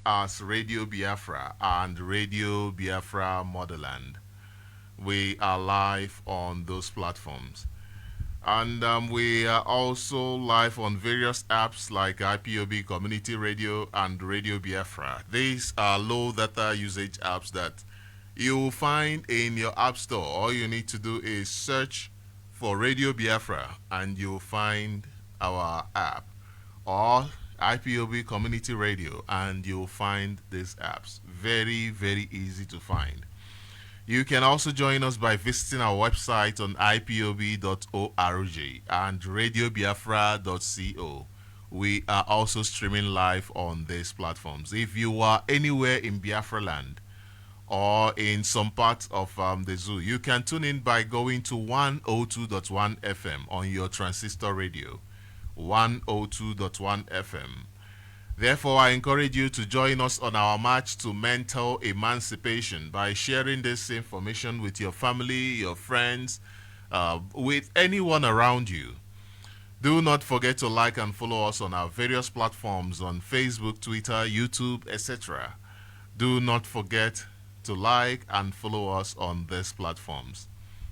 as Radio Biafra and Radio Biafra Motherland. We are live on those platforms. And we are also live on various apps like IPOB Community Radio and Radio Biafra. These are low data usage apps that you will find in your app store. All you need to do is search for Radio Biafra and you'll find our app, or IPOB Community Radio and you'll find these apps. Very, very easy to find. You can also join us by visiting our website on ipob.org and radiobiafra.co. We are also streaming live on these platforms. If you are anywhere in Biafra land or in some parts of the zoo, you can tune in by going to 102.1 FM on your transistor radio. 102.1 FM. Therefore, I encourage you to join us on our march to mental emancipation by sharing this information with your family, your friends, with anyone around you. Do not forget to like and follow us on our various platforms on Facebook, Twitter, YouTube, etc. Do not forget to like and follow us on these platforms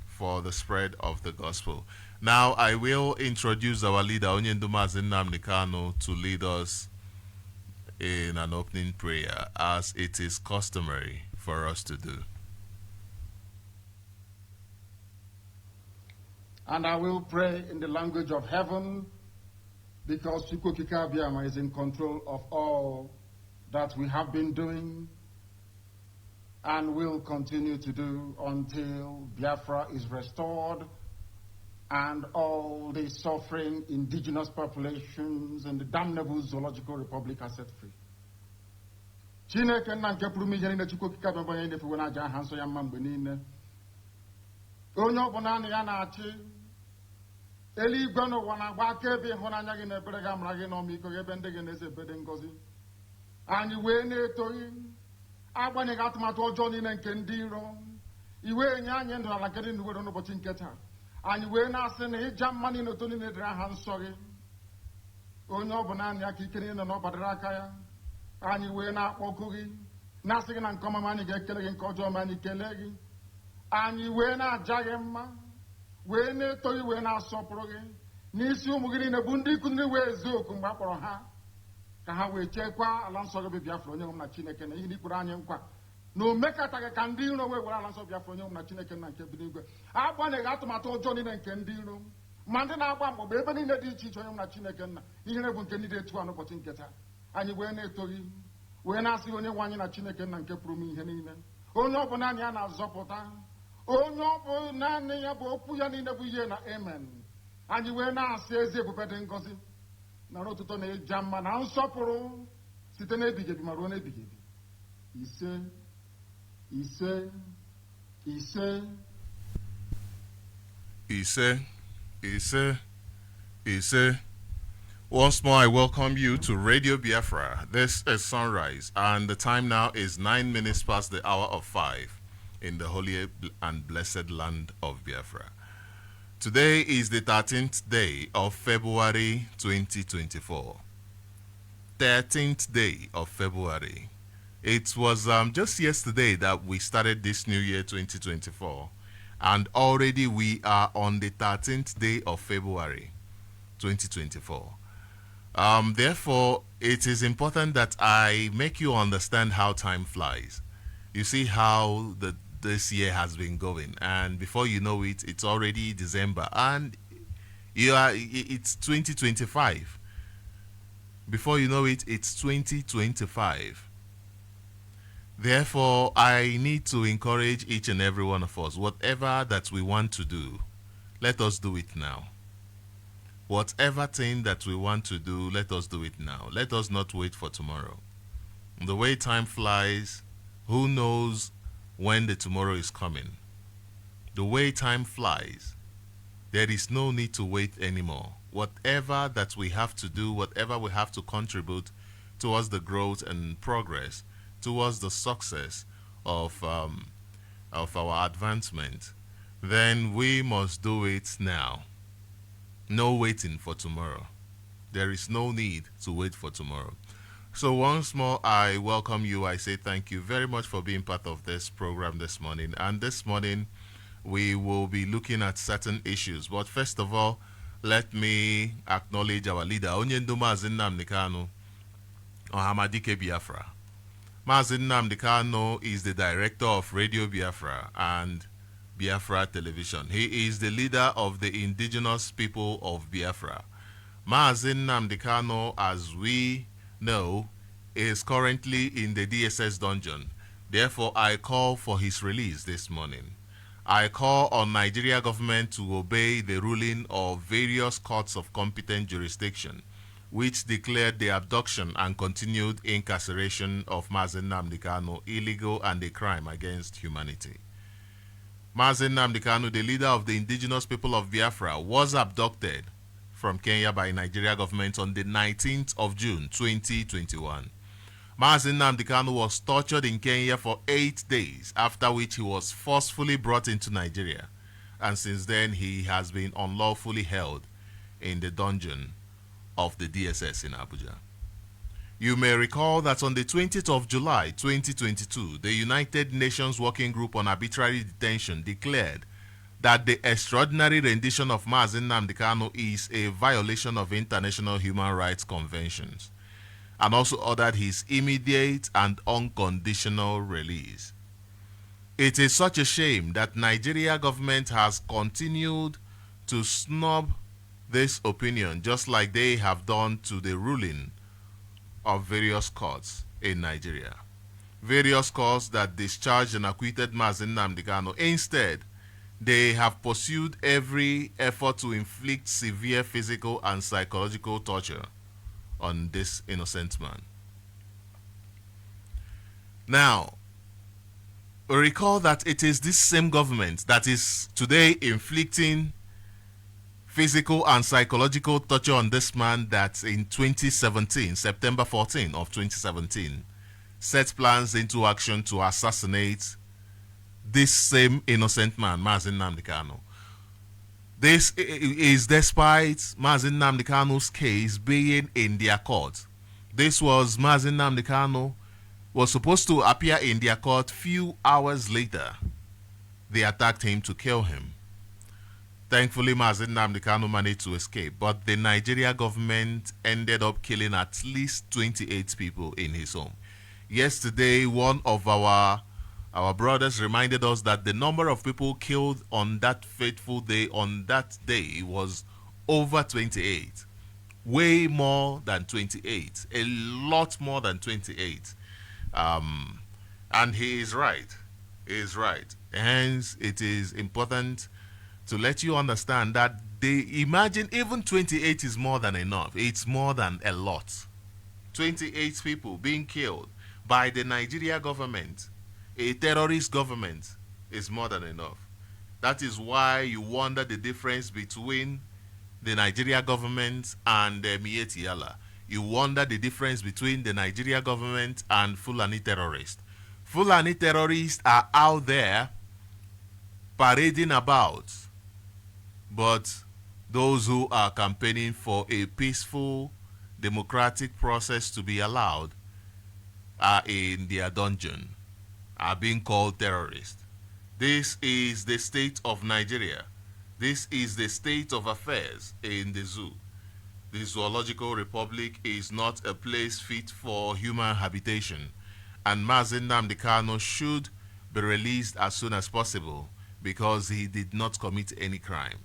for the spread of the gospel. Now, I will introduce our leader, Onyendumazi Nnamdi Kanu, to lead us in an opening prayer, as it is customary for us to do. And I will pray in the language of heaven, because Chukwukika Abiyama is in control of all that we have been doing and will continue to do until Biafra is restored and all the suffering indigenous populations in the damnable zoological republic are set free. Chineke nna nke pụrụ ihe niile Chukwu okike abịa onye na-efuwe n'aja aha nsọ ya mma mgbe niile. Onye ọ bụ naanị ya na-achị. Eluigwe n'ụwa na-agba akaebe ịhụnanya gị na ebere gị amara gị n'ọmịiko gị ebe ndị gị na-eze ebere ngọzi. Anyị wee na-etoghị agbanyeghị atụmatụ ọjọọ niile nke ndị iro. Iwe enye anyị ndụ ala nke dị ndụ n'ụbọchị nke taa. Anyị wee na-asị na ịja mma niile otu niile dịrị aha nsọ gị. Onye ọ bụ naanị aka ike niile na ọ gbadara aka ya. Anyị wee na-akpọku gị na-asị gị na nke ọma ma anyị ga-ekele gị, nke ọjọọ ma anyị kelee gị. Anyị wee na-aja gị mma, wee na-eto gị, wee na-asọpụrụ gị n'isi ụmụ gị niile bụ ndị ikwu ndị wee ezu oku mgbe a kpọrọ ha ka ha wee chekwaa ala nsọ gị bụ Biafra onye nwe m na Chineke na ihe n'ikpere anyị nkwa na o mekataghị ka ndị iro wee were ala nsọ Biafra onye nwe m na Chineke na nke bi n'igwe. Agbanyeghị atụmatụ ọjọọ niile nke ndị iro ma ndị na-agba mgbọgba ebe niile dị iche iche onye nwe m na Chineke nna ihere bụ nke ndị dị etu a n'ụbọchị nke taa. Anyị wee na-eto gị, wee na-asị onye nwe anyị na Chineke nna nke pụrụ m ihe niile. Onye ọ bụ naanị ya na-azọpụta, onye ọ bụ naanị ya bụ okwu ya niile bụ ihe na amen. Anyị wee na-asị ezi ebube dị ngọzi nara otuto na ịja mma na nsọpụrụ site n'ebighị ebi ma ruo n'ebighị ebi. Ise ise ise ise ise ise. Once more, I welcome you to Radio Biafra. This is Sunrise, and the time now is 9 minutes past the hour of 5 in the holy and blessed land of Biafra. Today is the 13th day of February 2024. 13th day of February. It was just yesterday that we started this new year 2024, and already we are on the 13th day of February 2024. Therefore, it is important that I make you understand how time flies. You see how this year has been going, and before you know it, it's already December, and it's 2025. Before you know it, it's 2025. Therefore, I need to encourage each and every one of us, whatever that we want to do, let us do it now. Whatever thing that we want to do, let us do it now. Let us not wait for tomorrow. The way time flies, who knows when the tomorrow is coming? The way time flies, there is no need to wait anymore. Whatever that we have to do, whatever we have to contribute towards the growth and progress, towards the success of our advancement, then we must do it now. No waiting for tomorrow. There is no need to wait for tomorrow. So once more, I welcome you. I say thank you very much for being part of this program this morning. And this morning, we will be looking at certain issues. But first of all, let me acknowledge our leader, Onyendo Mazin Nnamdi Kanu, Ohamadike Biafra. Mazin Nnamdi Kanu is the director of Radio Biafra and Biafra Television. He is the leader of the indigenous people of Biafra. Mazin Nnamdi Kanu, as we know, is currently in the DSS dungeon. Therefore, I call for his release this morning. I call on Nigeria government to obey the ruling of various courts of competent jurisdiction, which declared the abduction and continued incarceration of Mazin Nnamdi Kanu illegal and a crime against humanity. Mazin Nnamdi Kanu, the leader of the indigenous people of Biafra, was abducted from Kenya by Nigeria government on the 19th of June 2021. Mazin Nnamdi Kanu was tortured in Kenya for 8 days, after which he was forcefully brought into Nigeria, and since then he has been unlawfully held in the dungeon of the DSS in Abuja. You may recall that on the 20th of July 2022, the United Nations Working Group on Arbitrary Detention declared that the extraordinary rendition of Mazin Nnamdi Kanu is a violation of international human rights conventions, and also ordered his immediate and unconditional release. It is such a shame that Nigeria government has continued to snub this opinion, just like they have done to the ruling of various courts in Nigeria. Various courts that discharged and acquitted Mazin Nnamdi Kanu. Instead, they have pursued every effort to inflict severe physical and psychological torture on this innocent man. Now, recall that it is this same government that is today inflicting physical and psychological torture on this man that in 2017, September 14 of 2017, set plans into action to assassinate this same innocent man, Mazin Nnamdi Kanu. This is despite Mazin Nnamdi Kanu's case being in their court. This was Mazin Nnamdi Kanu was supposed to appear in their court few hours later. They attacked him to kill him. Thankfully, Mazin Nnamdi Kanu managed to escape, but the Nigeria government ended up killing at least 28 people in his home. Yesterday, one of our brothers reminded us that the number of people killed on that fateful day, on that day, was over 28. Way more than 28. A lot more than 28. And he is right. He is right. Hence, it is important to let you understand that imagine even 28 is more than enough. It's more than a lot. 28 people being killed by the Nigeria government, a terrorist government, is more than enough. That is why you wonder the difference between the Nigeria government and Mieti Allah. You wonder the difference between the Nigeria government and Fulani terrorists. Fulani terrorists are out there parading about, but those who are campaigning for a peaceful, democratic process to be allowed are in their dungeon, are being called terrorists. This is the state of Nigeria. This is the state of affairs in the zoo. The Zoological Republic is not a place fit for human habitation, and Mazin Nnamdi Kanu should be released as soon as possible because he did not commit any crime.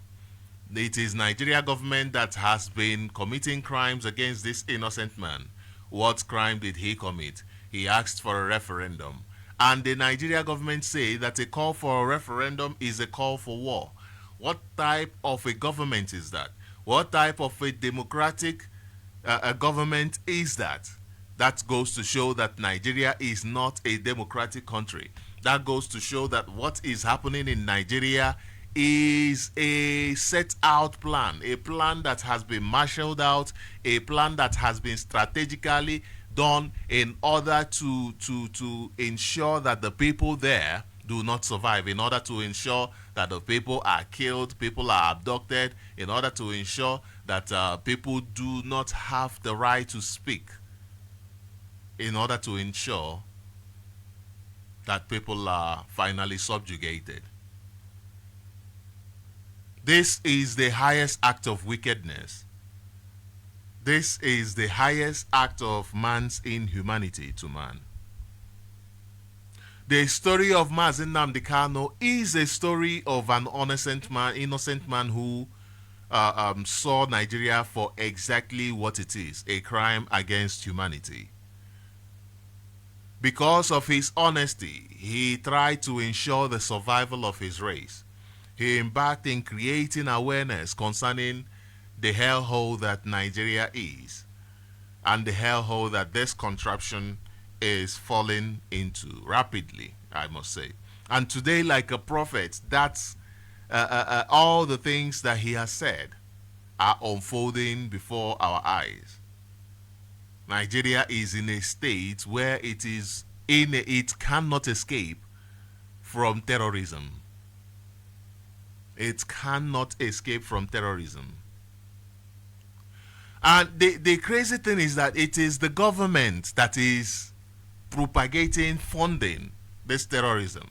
It is Nigeria government that has been committing crimes against this innocent man. What crime did he commit? He asked for a referendum. And the Nigeria government say that a call for a referendum is a call for war. What type of a government is that? What type of a democratic government is that? That goes to show that Nigeria is not a democratic country. That goes to show that what is happening in Nigeria is a set out plan, a plan that has been marshaled out, a plan that has been strategically done in order to ensure that the people there do not survive, in order to ensure that the people are killed, people are abducted, in order to ensure that people do not have the right to speak. in order to ensure that people are finally subjugated. This is the highest act of wickedness. This is the highest act of man's inhumanity to man. The story of Mazi Nnamdi Kanu is a story of an innocent man who saw Nigeria for exactly what it is, a crime against humanity. Because of his honesty, he tried to ensure the survival of his race. He embarked in creating awareness concerning the hellhole that Nigeria is and the hellhole that this contraption is falling into rapidly, I must say. And today, like a prophet, that's all the things that he has said are unfolding before our eyes. Nigeria is in a state where it cannot escape from terrorism. It cannot escape from terrorism. And the crazy thing is that it is the government that is propagating, funding this terrorism.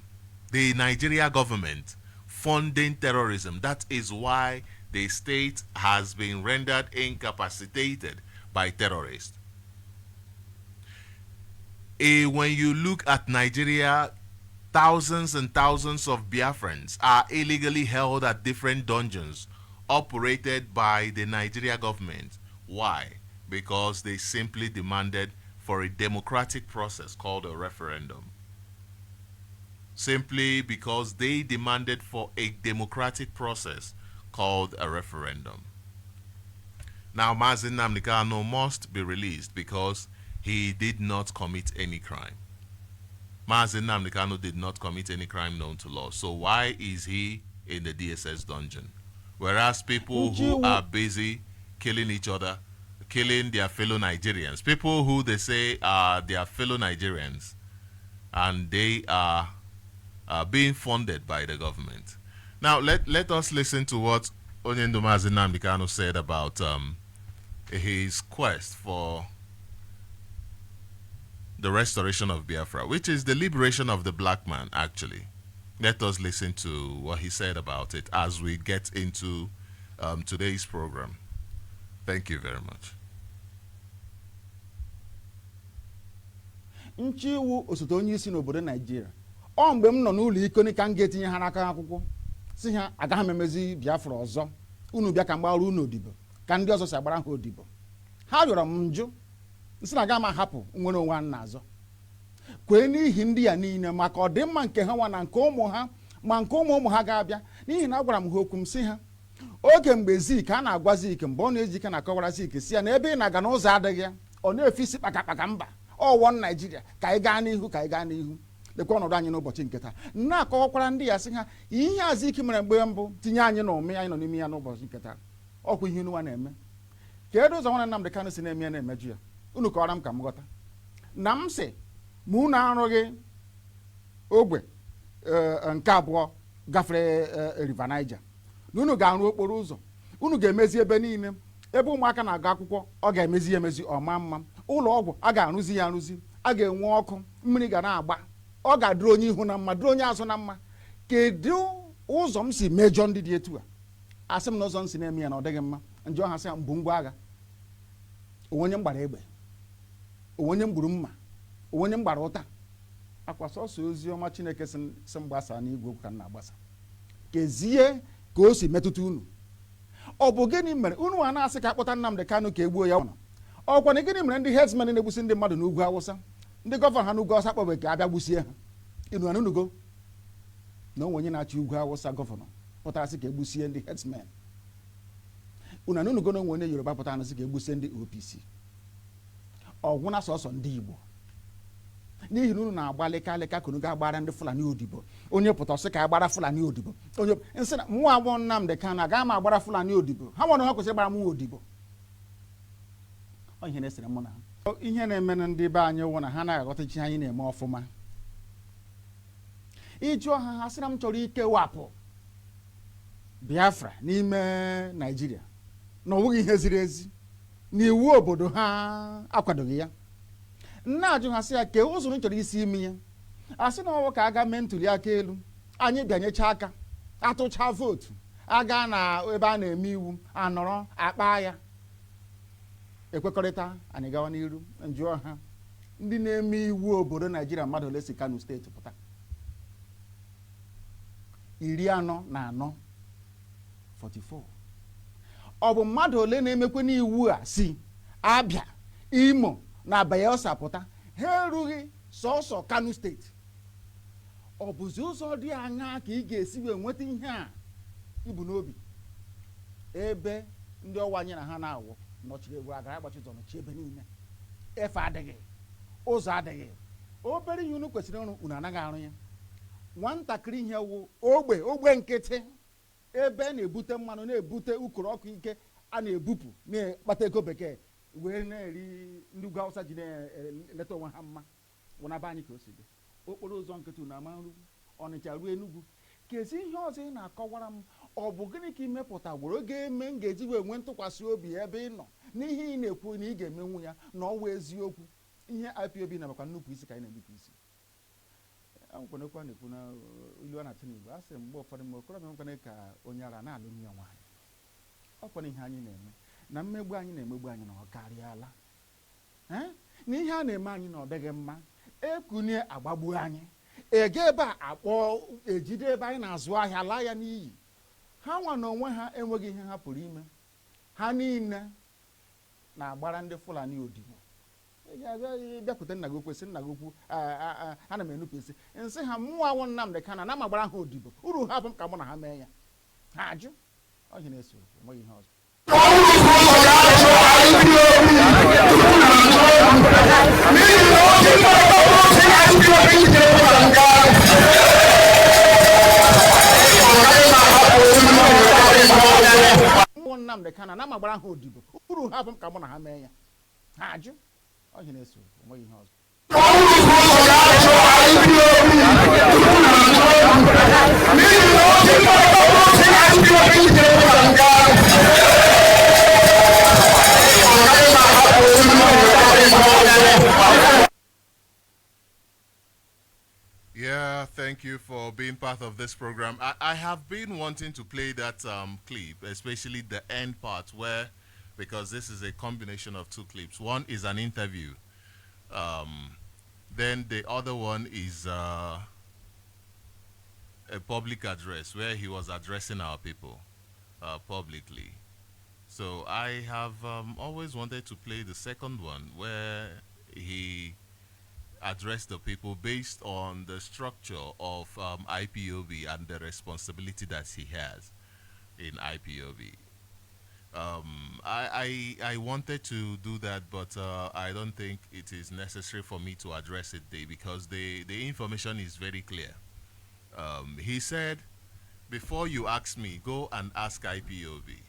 The Nigeria government funding terrorism. That is why the state has been rendered incapacitated by terrorists. When you look at Nigeria, thousands and thousands of Biafrans are illegally held at different dungeons operated by the Nigeria government. Why? Because they simply demanded for a democratic process called a referendum. Simply because they demanded for a democratic process called a referendum. Now, Mazi Nnamdi Kanu must be released because he did not commit any crime. Mazi Nnamdi Kanu did not commit any crime known to law. So why is he in the DSS dungeon? Whereas people who are busy killing each other, killing their fellow Nigerians, people who they say are their fellow Nigerians, and they are being funded by the government. Now, let us listen to what Onyendo Mazi Nnamdi Kanu said about his quest for the restoration of Biafra, which is the liberation of the black man, actually. Let us listen to what he said about it as we get into today's program. Thank you very much. Nchiwu osote onye isi n'obodo Nigeria. Ọ mgbe m nọ n'ụlọ ikoni ka m ga-etinye ha n'aka akwụkwọ si ha agaghị m emezi Biafra ọzọ. Unu bịa ka mgbara unu odibo ka ndị ọzọ si agbara ha odibo. Ha rịọrọ m njụ nsị na aga m ahapụ nwere onwe ha n'azọ. Kwee n'ihi ndị ya niile maka ọdịmma nke ha nwa na nke ụmụ ha ma nke ụmụ ha ga-abịa n'ihi na agwara m ha okwu m si ha oge mgbe Zik a na-agwa Zik mgbe ọ na-eji ike na-akọwara Zik si ya na ebe ị na-aga n'ụzọ adịghị ya ọ na-efe isi kpakakpaka mba ọwọ Naijiria ka anyị gaa n'ihu ka anyị gaa n'ihu lekwa ọnọdụ anyị n'ụbọchị nke taa na-akọwakwara ndị ya sị ha ihe a Zik mere mgbe mbụ tinye anyị na ụmị anyị nọ n'ime ya n'ụbọchị nke taa ọkwa ihe unu na-eme kedu ụzọ nwanne Nnamdi Kanu si na-eme ya na-emeju ya unu kọwara m ka m ghọta na m sị ma unu arụghị ogbe nke abụọ gafere River Niger na unu ga-arụ okporo ụzọ unu ga-emezi ebe niile ebe ụmụaka na-agụ akwụkwọ ọ ga-emezi ya emezi ọma mma ụlọ ọgwụ a ga-arụzi ya arụzi a ga-enwe ọkụ mmiri ga na-agba ọ ga-adịrị onye ihu na mma dịrị onye azụ na mma kedu ụzọ m si mejọ ndị dị etu a asị m na ụzọ m si na-eme ya na ọ dịghị mma njọ ha sị mbụ ngwa agha onye m gbara egbe onye m gburu mma onye m gbara ụta akwa sọsọ ozi ọma Chineke si m gbasa n'igwe okwu ka m na-agbasa kezie ka o si metụta unu ọ bụ gịnị mere unu a na-asị ka akpọta Nnamdi Kanu ka egbuo ya ọnụ ọkwa na gịnị mere ndị herdsmen na-egbusi ndị mmadụ n'ugwu Awụsa ndị gọvanọ ha n'ugwu Awụsa kpọbe ka abịa gbusie ha inu anunugo na onwe onye na-achị ugwu Awụsa gọvanọ pụtara sị ka egbusie ndị herdsmen unu anunugo na onwe onye Yoruba pụtara sị ka egbusie ndị OPC ọgwụ na sọsọ ndị Igbo n'ihi na unu na-agbalị ka kunu ga-agbara ndị Fulani odibo onye pụta ọsị ka agbara Fulani odibo onye nsị na mụ abụọ Nnamdi Kanu agaghị m agbara Fulani odibo ha nwere ha kwesịrị gbara mụ odibo ihe na-esere mụ na ihe na-eme na ndị be anyị wụ na ha na-aghọta chi anyị na-eme ọfụma ịjụọ ha sịra m chọrọ ikewapụ Biafra n'ime Nigeria na ọ bụghị ihe ziri ezi na iwu obodo ha akwadoghị ya nna ajụ ha sị ya ke ụzọ chọrọ isi imi ya asị na ọwụ ka aga mee ntuli aka elu anyị bịanyecha aka atụcha vootu aga na ebe a na-eme iwu anọrọ akpa ya ekwekọrịta anyị gawa n'iru njụọ ha ndị na-eme iwu obodo Naijiria mmadụ ole si Kano steeti pụta 44 ọ bụ mmadụ ole na-emekwe n'iwu a si Abịa Imo na Bayelsa pụta ha erughị sọsọ Kano steeti ọ bụzi ụzọ dị aṅaa ka ị ga-esi wee nweta ihe a ibu n'obi ebe ndị ọwa anyị na ha na-awụ nọchiri egwu agara agbachi ụzọ nọchi ebe niile efe adịghị ụzọ adịghị obere ihe unu kwesịrị ịrụ unu anaghị arụ ya nwatakịrị ihe wụ ogbe nkịtị ebe na-ebute mmanụ na-ebute ukoro ọkụ ike a na-ebupụ na-akpata ego bekee wee na-eri ndị ugwu Awụsa ji na-eleta onwe ha mma wụnaba anyị ka o si dị okporo ụzọ nkịtị na amarụ Ọnịcha ruo Enugu kezi ihe ọzọ ị na-akọwara m ọ bụ gịnị ka imepụta were ga-eme m ga-eji wee nwee ntụkwasị obi ebe ị nọ n'ihe ị na-ekwu na ị ga-emenwu ya na ọwa eziokwu ihe IPOB na-abakwa nnupụ isi ka anyị na-enupụ isi akwụkwanekwa na-ekwu na ilu a na-atụ n'Igbo a sịrị mgbe ụfọdụ mgbe okorobịa nwekwana ka onye ara na-alụ nwunye nwaanyị ọkwana ihe anyị na-eme na mmegbu anyị na-emegbu anyị na ọ karịala na ihe a na-eme anyị na ọ dịghị mma ekunye agbagbu anyị ege ebe a akpọ ejide ebe anyị na-azụ ahịa laa ya n'iyi ha nwa na onwe ha enweghị ihe ha pụrụ ime ha niile na-agbara ndị Fulani odibo bịakwute nna gị okwu sị nna gị okwu ana m enupụ isi nsị ha mmụọ awụ Nnamdị Kanụ na m agbara ha odibo uru ha bụ m ka mụ na ha mee ya ha ajụ ọhị na-eso enweghị ihe ọzọ mmụọ Nnamdị Kanụ na m agbara ha odibo uru ha bụ m ka mụ na ha mee ya ha ajụ ọhị na-eso enweghị ihe ọzọ Yeah, thank you for being part of this program. I have been wanting to play that clip, especially the end part where, because this is a combination of two clips. One is an interview. Then the other one is a public address where he was addressing our people publicly. So I have always wanted to play the second one where he addressed the people based on the structure of IPOB and the responsibility that he has in IPOB. I wanted to do that, but I don't think it is necessary for me to address it today because the information is very clear. He said, before you ask me, go and ask IPOB,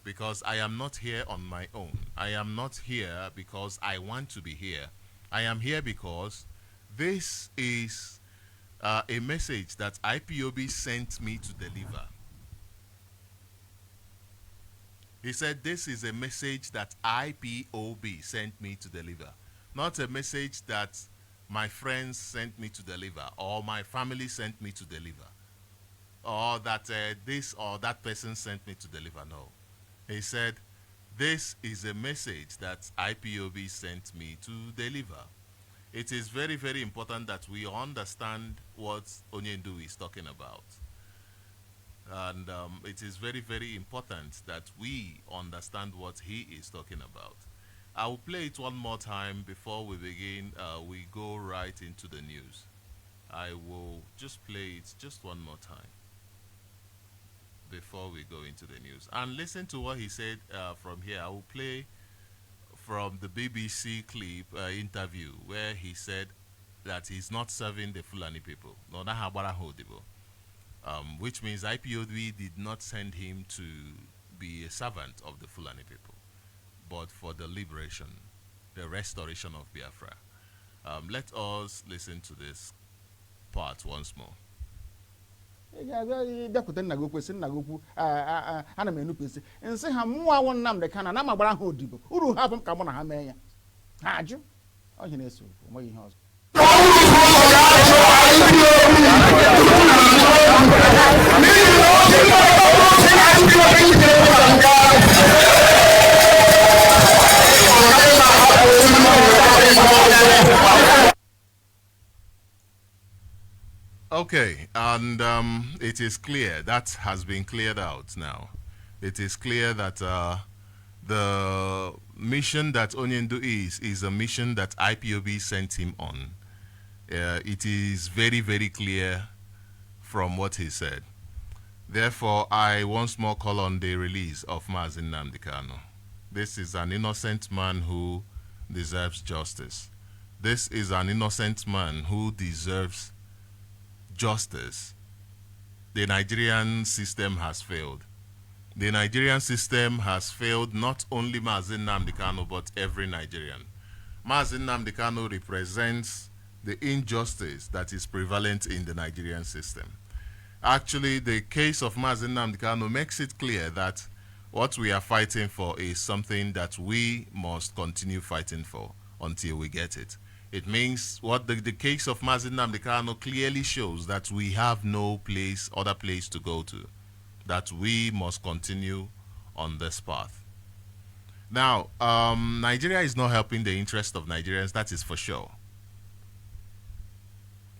because I am not here on my own. I am not here because I want to be here. I am here because this is a message that IPOB sent me to deliver. He said, this is a message that IPOB sent me to deliver, not a message that my friends sent me to deliver or my family sent me to deliver or that this or that person sent me to deliver. No. He said, this is a message that IPOB sent me to deliver. It is very, very important that we understand what Onyendu is talking about. And it is very, very important that we understand what he is talking about. I will play it one more time before we begin. We go right into the news. I will just play it just one more time before we go into the news. And listen to what he said from here. I will play from the BBC clip interview where he said that he's not serving the Fulani people. No, which means IPOB did not send him to be a servant of the Fulani people, but for the liberation, the restoration of Biafra. Let us listen to this part once more. bịakwute nna gị okwu sị nna gị okwu ana m enupụ isi nsị ha mmụọ awụ Nnamdị Kanụ na m agbara ha odibo uru ha bụ m ka mụ na ha mee ya ha ajụ Ọ ihe na-ese okwu, onweghị ihe ọzọ. Okay, and it is clear that has been cleared out now. It is clear that the mission that Onyendu is a mission that IPOB sent him on. It is very, very clear from what he said. Therefore, I once more call on the release of Mazi Nnamdi Kanu. This is an innocent man who deserves justice. This is an innocent man who deserves justice. The Nigerian system has failed. The Nigerian system has failed not only Mazi Nnamdi Kanu but every Nigerian. Mazi Nnamdi Kanu represents the injustice that is prevalent in the Nigerian system. Actually, the case of Mazi Nnamdi Kanu makes it clear that what we are fighting for is something that we must continue fighting for until we get it. It means what the case of Mazi Nnamdi Kanu clearly shows that we have no other place to go to, that we must continue on this path. Now, Nigeria is not helping the interest of Nigerians, that is for sure.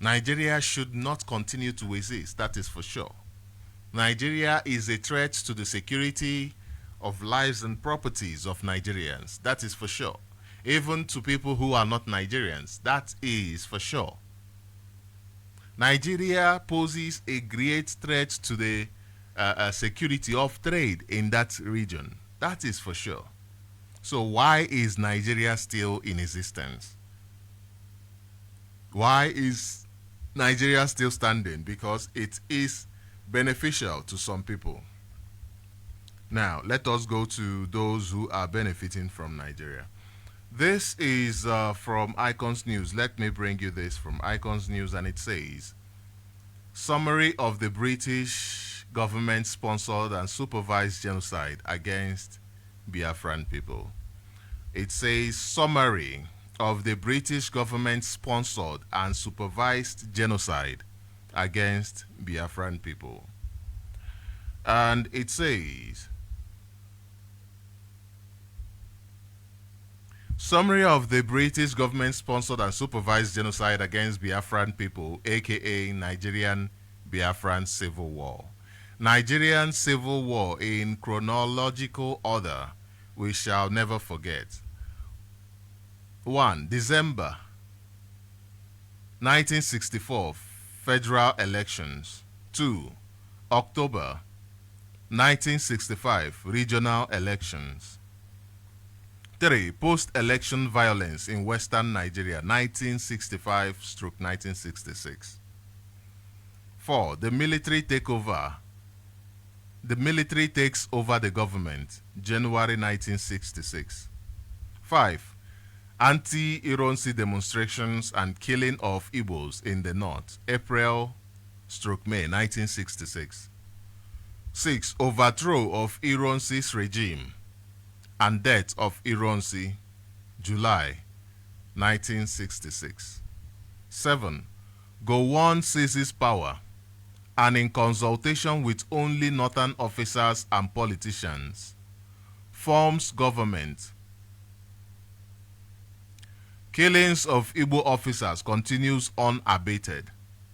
Nigeria should not continue to exist, that is for sure. Nigeria is a threat to the security of lives and properties of Nigerians, that is for sure. Even to people who are not Nigerians, that is for sure. Nigeria poses a great threat to the security of trade in that region, that is for sure. So why is Nigeria still in existence? Why is Nigeria still standing? Because it is beneficial to some people. Now, let us go to those who are benefiting from Nigeria. This is from Icons News. Let me bring you this from Icons News, and it says, summary of the British government-sponsored and supervised genocide against Biafran people. It says, summary of the British government-sponsored and supervised genocide against Biafran people. And it says, summary of the British government-sponsored and supervised genocide against Biafran people, aka Nigerian Biafran Civil War. Nigerian Civil War in chronological order, we shall never forget. 1. December 1964, federal elections. 2. October 1965, regional elections. 3. Post-election violence in Western Nigeria, 1965-1966. 4. The military takeover. The military takes over the government, January 1966. 5. Anti-Ironsi demonstrations and killing of Igbos in the north, April-May 1966. 6. Overthrow of Ironsi's regime and death of Ironsi, July 1966. 7. Gowon seizes power and in consultation with only northern officers and politicians, forms government. Killings of Igbo officers continues unabated,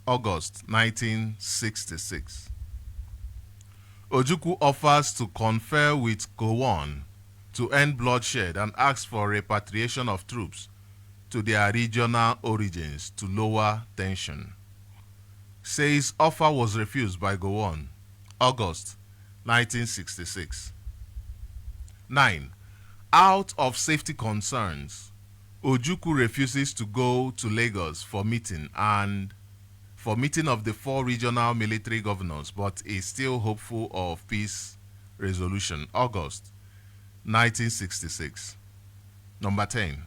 August 1966. Ojukwu offers to confer with Gowon to end bloodshed and asks for repatriation of troops to their regional origins to lower tension. Says offer was refused by Gowon, August 1966. 9. Out of safety concerns, Ojukwu refuses to go to Lagos for meeting of the 4 regional military governors, but is still hopeful of peace resolution, August 1966. Number 10.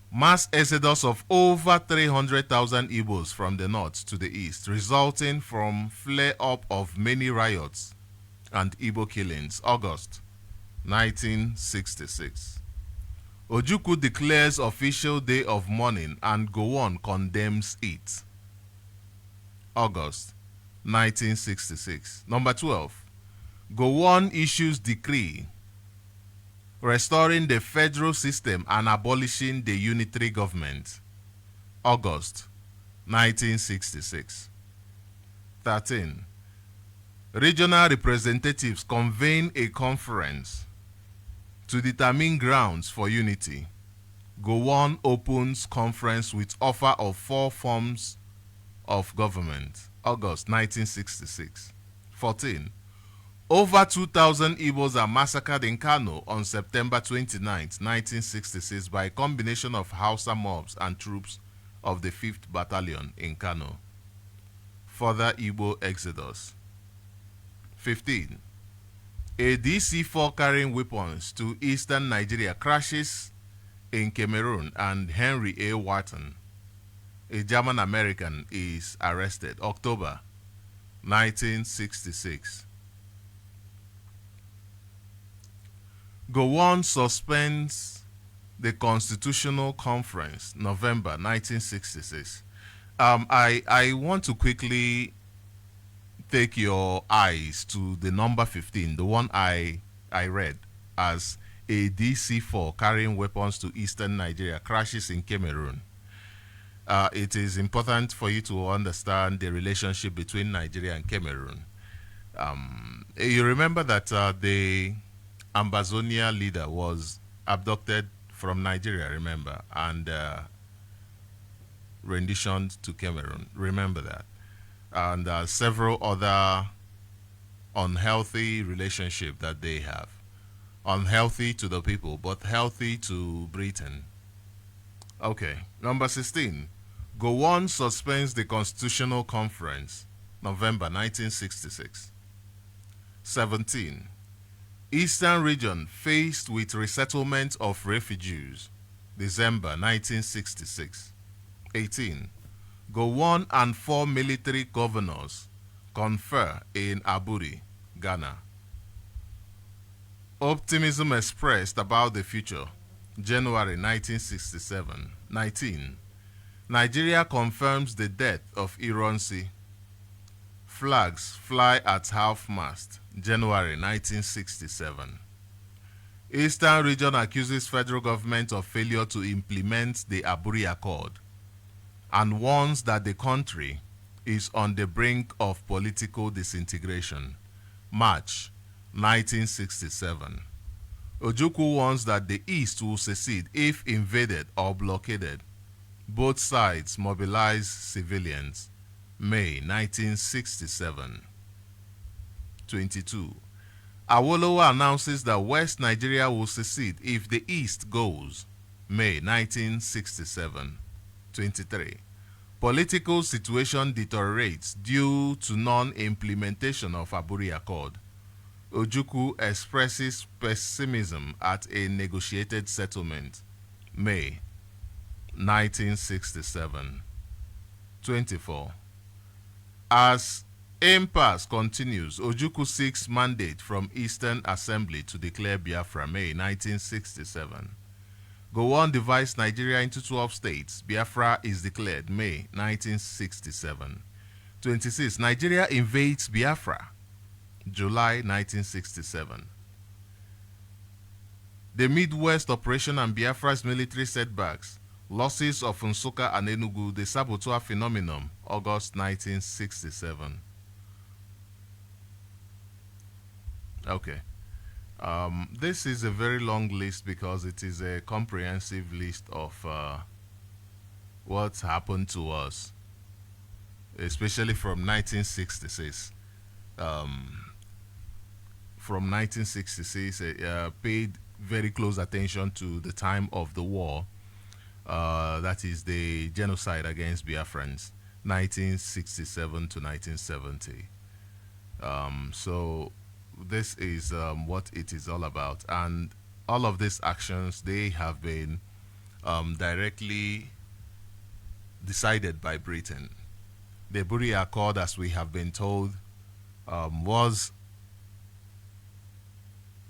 Mass exodus of over 300,000 Igbos from the north to the east, resulting from flare-up of many riots and Igbo killings, August 1966. Ojukwu declares official day of mourning and Gowon condemns it. August 1966. Number 12. Gowon issues decree restoring the federal system and abolishing the unitary government. August 1966. 13. Regional representatives convene a conference to determine grounds for unity. Gowon opens conference with offer of 4 forms of government. August 1966. 14. Over 2,000 Igbos are massacred in Kano on September 29, 1966 by a combination of Hausa mobs and troops of the 5th Battalion in Kano. Further Igbo exodus. 15. A DC-4 carrying weapons to eastern Nigeria crashes in Cameroon and Henry A. Wharton, a German-American, is arrested. October 1966. Gowon suspends the Constitutional Conference, November 1966. I want to quickly take your eyes to the number 15, the one I read, as a DC-4 carrying weapons to eastern Nigeria crashes in Cameroon. It is important for you to understand the relationship between Nigeria and Cameroon. You remember that the Ambazonia leader was abducted from Nigeria, remember, and renditioned to Cameroon. Remember that. And several other unhealthy relationships that they have. Unhealthy to the people, but healthy to Britain. Okay, number 16. Gowon suspends the Constitutional Conference, November 1966. 17. Eastern region faced with resettlement of refugees, December 1966. 18. Gowon and 4 military governors confer in Aburi, Ghana. Optimism expressed about the future, January 1967. 19. Nigeria confirms the death of Ironsi. Flags fly at half-mast, January 1967. Eastern region accuses federal government of failure to implement the Aburi Accord and warns that the country is on the brink of political disintegration, March 1967. Ojukwu warns that the East will secede if invaded or blockaded. Both sides mobilize civilians, May 1967. 22. Awolowo announces that West Nigeria will secede if the East goes, May 1967. 23. Political situation deteriorates due to non-implementation of Aburi Accord. Ojukwu expresses pessimism at a negotiated settlement, May 1967. 24. As impasse continues, Ojukwu seeks mandate from Eastern Assembly to declare Biafra, May 1967. Gowon divides Nigeria into 12 states. Biafra is declared, May 1967. 26. Nigeria invades Biafra, July 1967. The Midwest operation and Biafra's military setbacks, losses of Nsukka and Enugu, the saboteur phenomenon, August 1967. Okay. This is a very long list because it is a comprehensive list of what's happened to us, especially from 1966. From 1966, paid very close attention to the time of the war, that is the genocide against Biafrans, 1967 to 1970. So this is what it is all about, and all of these actions, they have been directly decided by Britain. The Aburi Accord, as we have been told, was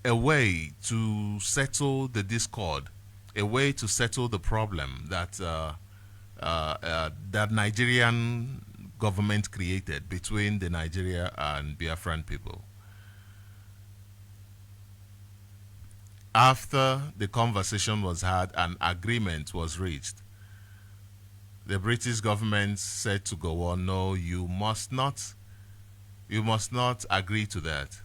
a way to settle the discord a way to settle the problem that that Nigerian government created between the Nigeria and Biafran people. After the conversation was had, an agreement was reached. The British government said to Gowon, no, you must not agree to that,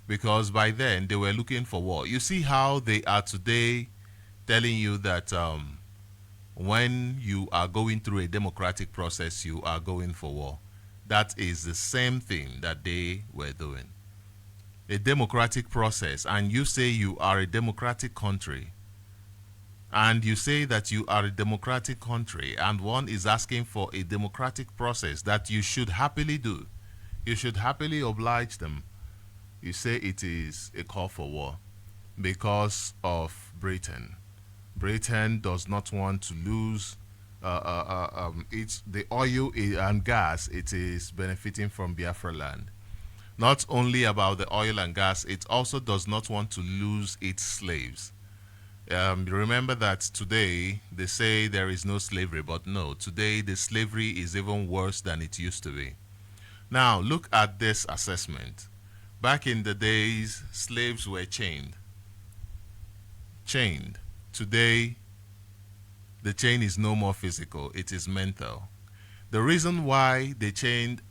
because by then they were looking for war. You see how they are today telling you that when you are going through a democratic process, you are going for war. That is the same thing that they were doing. A democratic process, and you say you are a democratic country, and you say that you are a democratic country, and one is asking for a democratic process that you should happily do. You should happily oblige them. You say it is a call for war because of Britain. Britain does not want to lose it's the oil and gas it is benefiting from Biafra land. Not only about the oil and gas, it also does not want to lose its slaves. Remember that today they say there is no slavery, but no, today the slavery is even worse than it used to be. Now look at this assessment. Back in the days, slaves were chained. Today, the chain is no more physical, it is mental. The reason why they chained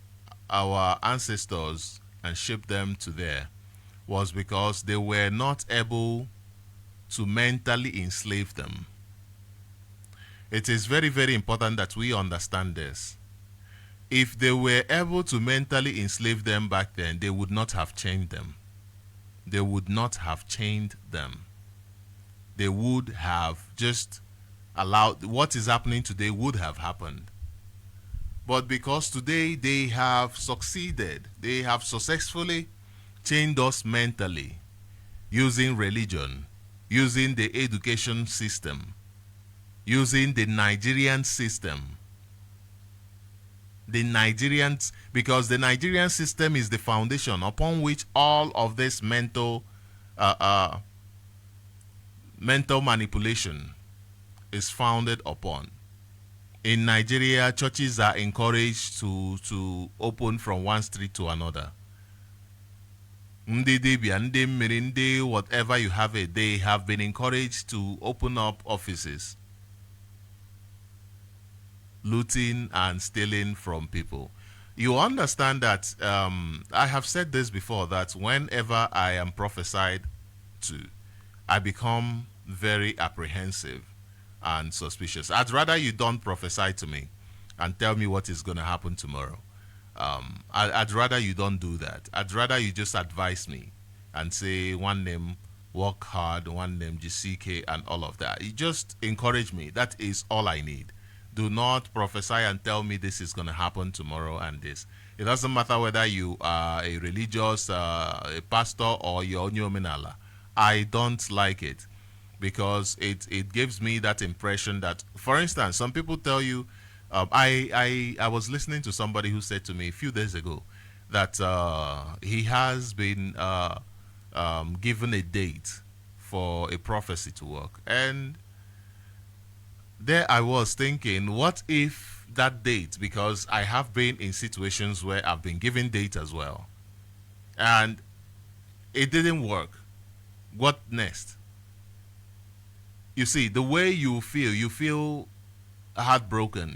our ancestors and shipped them to there was because they were not able to mentally enslave them. It is very, very important that we understand this. If they were able to mentally enslave them back then, they would not have chained them. They would not have chained them. They would have just allowed what is happening today would have happened. But because today they have succeeded, they have successfully chained us mentally using religion, using the education system, using the Nigerian system. Because the Nigerian system is the foundation upon which all of this mental manipulation is founded upon. In Nigeria, churches are encouraged to open from one street to another. Whatever you have it, they have been encouraged to open up offices, looting and stealing from people. You understand that I have said this before, that whenever I am prophesied to, I become very apprehensive and suspicious. I'd rather you don't prophesy to me and tell me what is going to happen tomorrow. I'd rather you don't do that. I'd rather you just advise me and say one name, work hard, one name, GCK, and all of that. You just encourage me. That is all I need. Do not prophesy and tell me this is going to happen tomorrow and this. It doesn't matter whether you are a religious, a pastor, or you're Onyominala. I don't like it, because it gives me that impression that, for instance, some people tell you, I was listening to somebody who said to me a few days ago that he has been given a date for a prophecy to work. And there I was thinking, what if that date, because I have been in situations where I've been given date as well, and it didn't work. What next? You see, the way you feel heartbroken,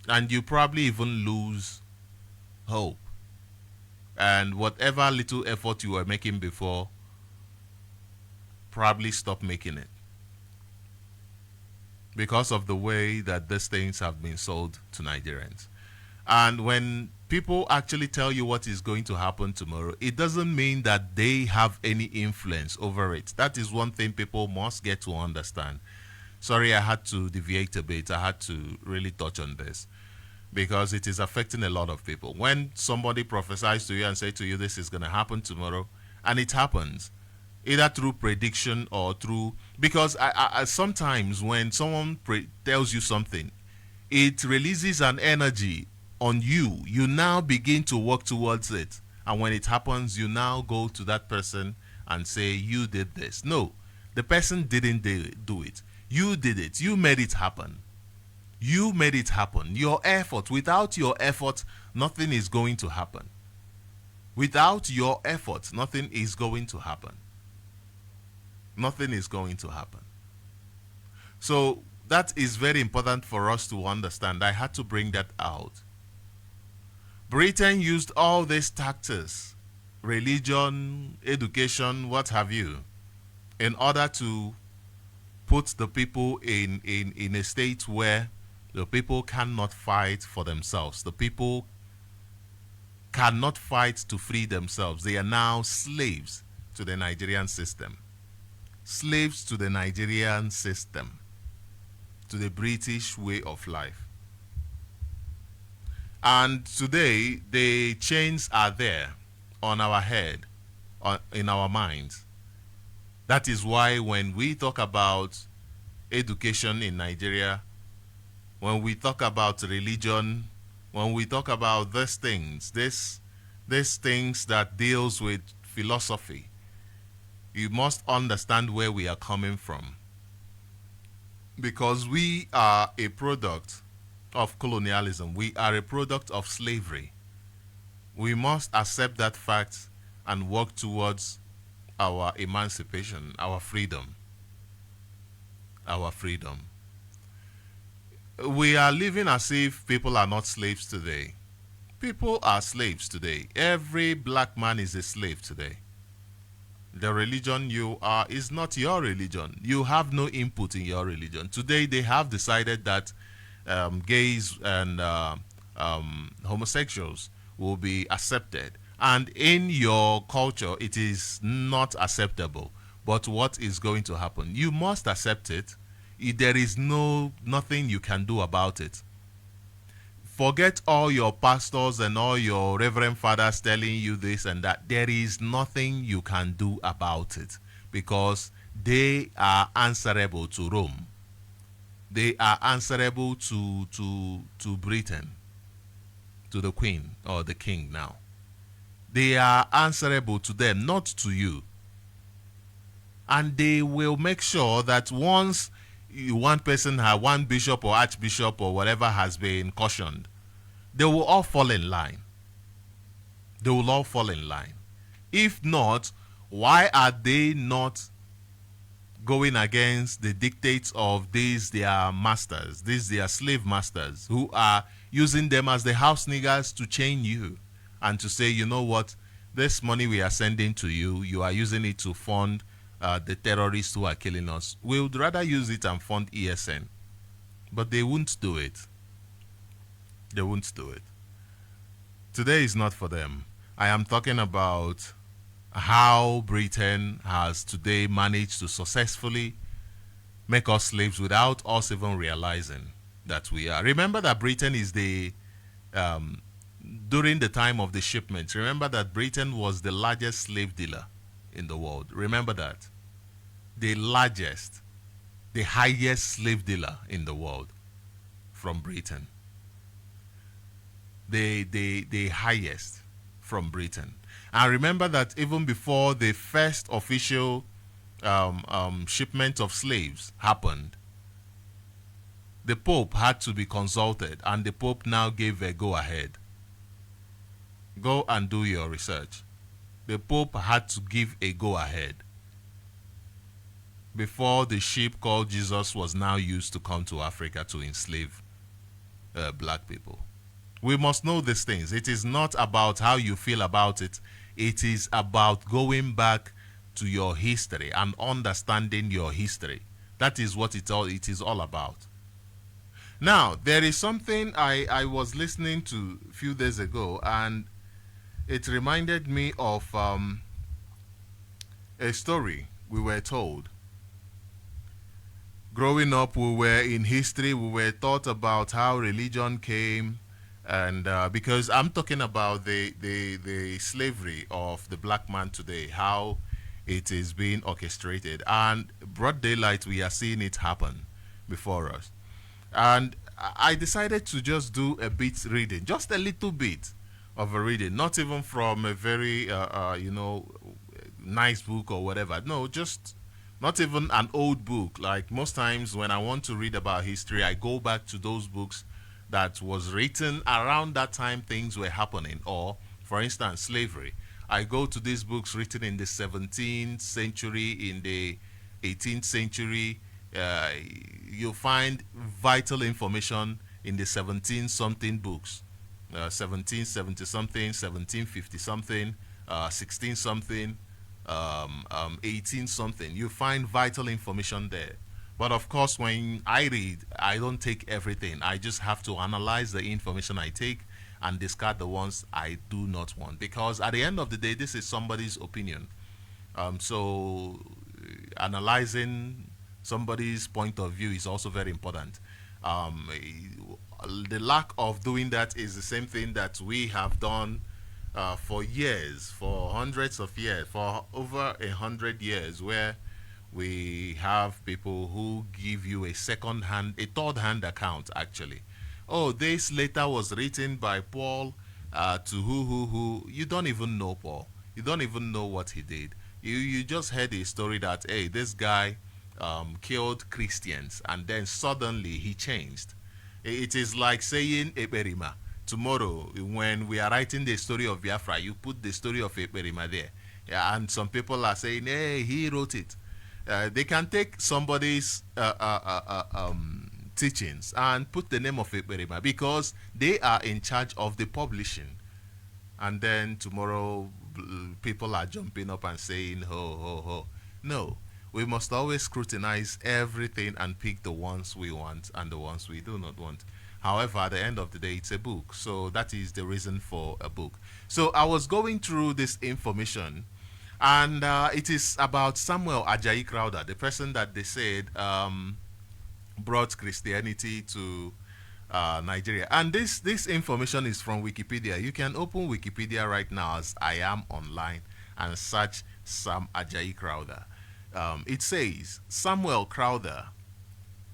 and you probably even lose hope. And whatever little effort you were making before, probably stop making it, because of the way that these things have been sold to Nigerians. And when people actually tell you what is going to happen tomorrow, it doesn't mean that they have any influence over it. That is one thing people must get to understand. Sorry, I had to deviate a bit. I had to really touch on this, because it is affecting a lot of people. When somebody prophesies to you and say to you, this is going to happen tomorrow, and it happens, either through prediction or through, because I sometimes when someone tells you something, it releases an energy on you. You now begin to work towards it, and when it happens, you now go to that person and say you did this. No, the person didn't do it. You did it. You made it happen. You made it happen. Your effort. Without your effort, nothing is going to happen. Without your effort, nothing is going to happen. Nothing is going to happen. So that is very important for us to understand. I had to bring that out. Britain used all these tactics, religion, education, what have you, in order to put the people in a state where the people cannot fight for themselves. The people cannot fight to free themselves. They are now slaves to the Nigerian system. Slaves to the Nigerian system, to the British way of life. And today, the chains are there on our head, in our minds. That is why when we talk about education in Nigeria, when we talk about religion, when we talk about these things, these things that deals with philosophy, you must understand where we are coming from. Because we are a product of colonialism. We are a product of slavery. We must accept that fact and work towards our emancipation, our freedom. Our freedom. We are living as if people are not slaves today. People are slaves today. Every black man is a slave today. The religion you are is not your religion. You have no input in your religion. Today they have decided that gays and homosexuals will be accepted. And in your culture, it is not acceptable. But what is going to happen? You must accept it. There is nothing you can do about it. Forget all your pastors and all your reverend fathers telling you this and that. There is nothing you can do about it because they are answerable to Rome. They are answerable to Britain, to the queen or the king now. They are answerable to them, not to you. And they will make sure that once one person, one bishop or archbishop or whatever has been cautioned, they will all fall in line. They will all fall in line. If not, why are they not going against the dictates of these their masters, these their slave masters, who are using them as the house niggers to chain you and to say, you know what, this money we are sending to you, you are using it to fund the terrorists who are killing us. We would rather use it and fund ESN. But they won't do it. They won't do it. Today is not for them. I am talking about how Britain has today managed to successfully make us slaves without us even realizing that we are. Remember that Britain is the, during the time of the shipments, remember that Britain was the largest slave dealer in the world. Remember that. The largest, the highest slave dealer in the world from Britain. The highest from Britain. And remember that even before the first official shipment of slaves happened, the Pope had to be consulted, and the Pope now gave a go-ahead. Go and do your research. The Pope had to give a go-ahead before the ship called Jesus was now used to come to Africa to enslave black people. We must know these things. It is not about how you feel about it. It is about going back to your history and understanding your history. That is what it is all about. Now, there is something I was listening to a few days ago, and it reminded me of a story we were told. Growing up, we were in history, we were taught about how religion came, and because I'm talking about the slavery of the black man today, how it is being orchestrated, and broad daylight we are seeing it happen before us. And I decided to just do a bit reading, just a little bit of a reading, not even from a very nice book or whatever. No, just not even an old book. Like most times when I want to read about history, I go back to those books that was written around that time things were happening. Or, for instance, slavery. I go to these books written in the 17th century, in the 18th century. Uh, you'll find vital information in the 17 something books, 1770 something, 1750 something, 16 something, 18 something. You find vital information there. But of course, when I read, I don't take everything. I just have to analyze the information I take and discard the ones I do not want. Because at the end of the day, this is somebody's opinion. So analyzing somebody's point of view is also very important. The lack of doing that is the same thing that we have done for years, for hundreds of years, for over 100 years, where we have people who give you a third-hand account, actually. Oh, this letter was written by Paul to who. You don't even know Paul. You don't even know what he did. You just heard a story that, hey, this guy killed Christians, and then suddenly he changed. It is like saying Eperima. Tomorrow, when we are writing the story of Biafra, you put the story of Eperima there. Yeah, and some people are saying, hey, he wrote it. They can take somebody's teachings and put the name of Eperima because they are in charge of the publishing. And then tomorrow, people are jumping up and saying, ho, ho, ho. No, we must always scrutinize everything and pick the ones we want and the ones we do not want. However, at the end of the day, it's a book. So that is the reason for a book. So I was going through this information, and it is about Samuel Ajayi Crowther, the person that they said brought Christianity to Nigeria. And this information is from Wikipedia. You can open Wikipedia right now as I am online and search Sam Ajayi Crowther. It says Samuel Crowther,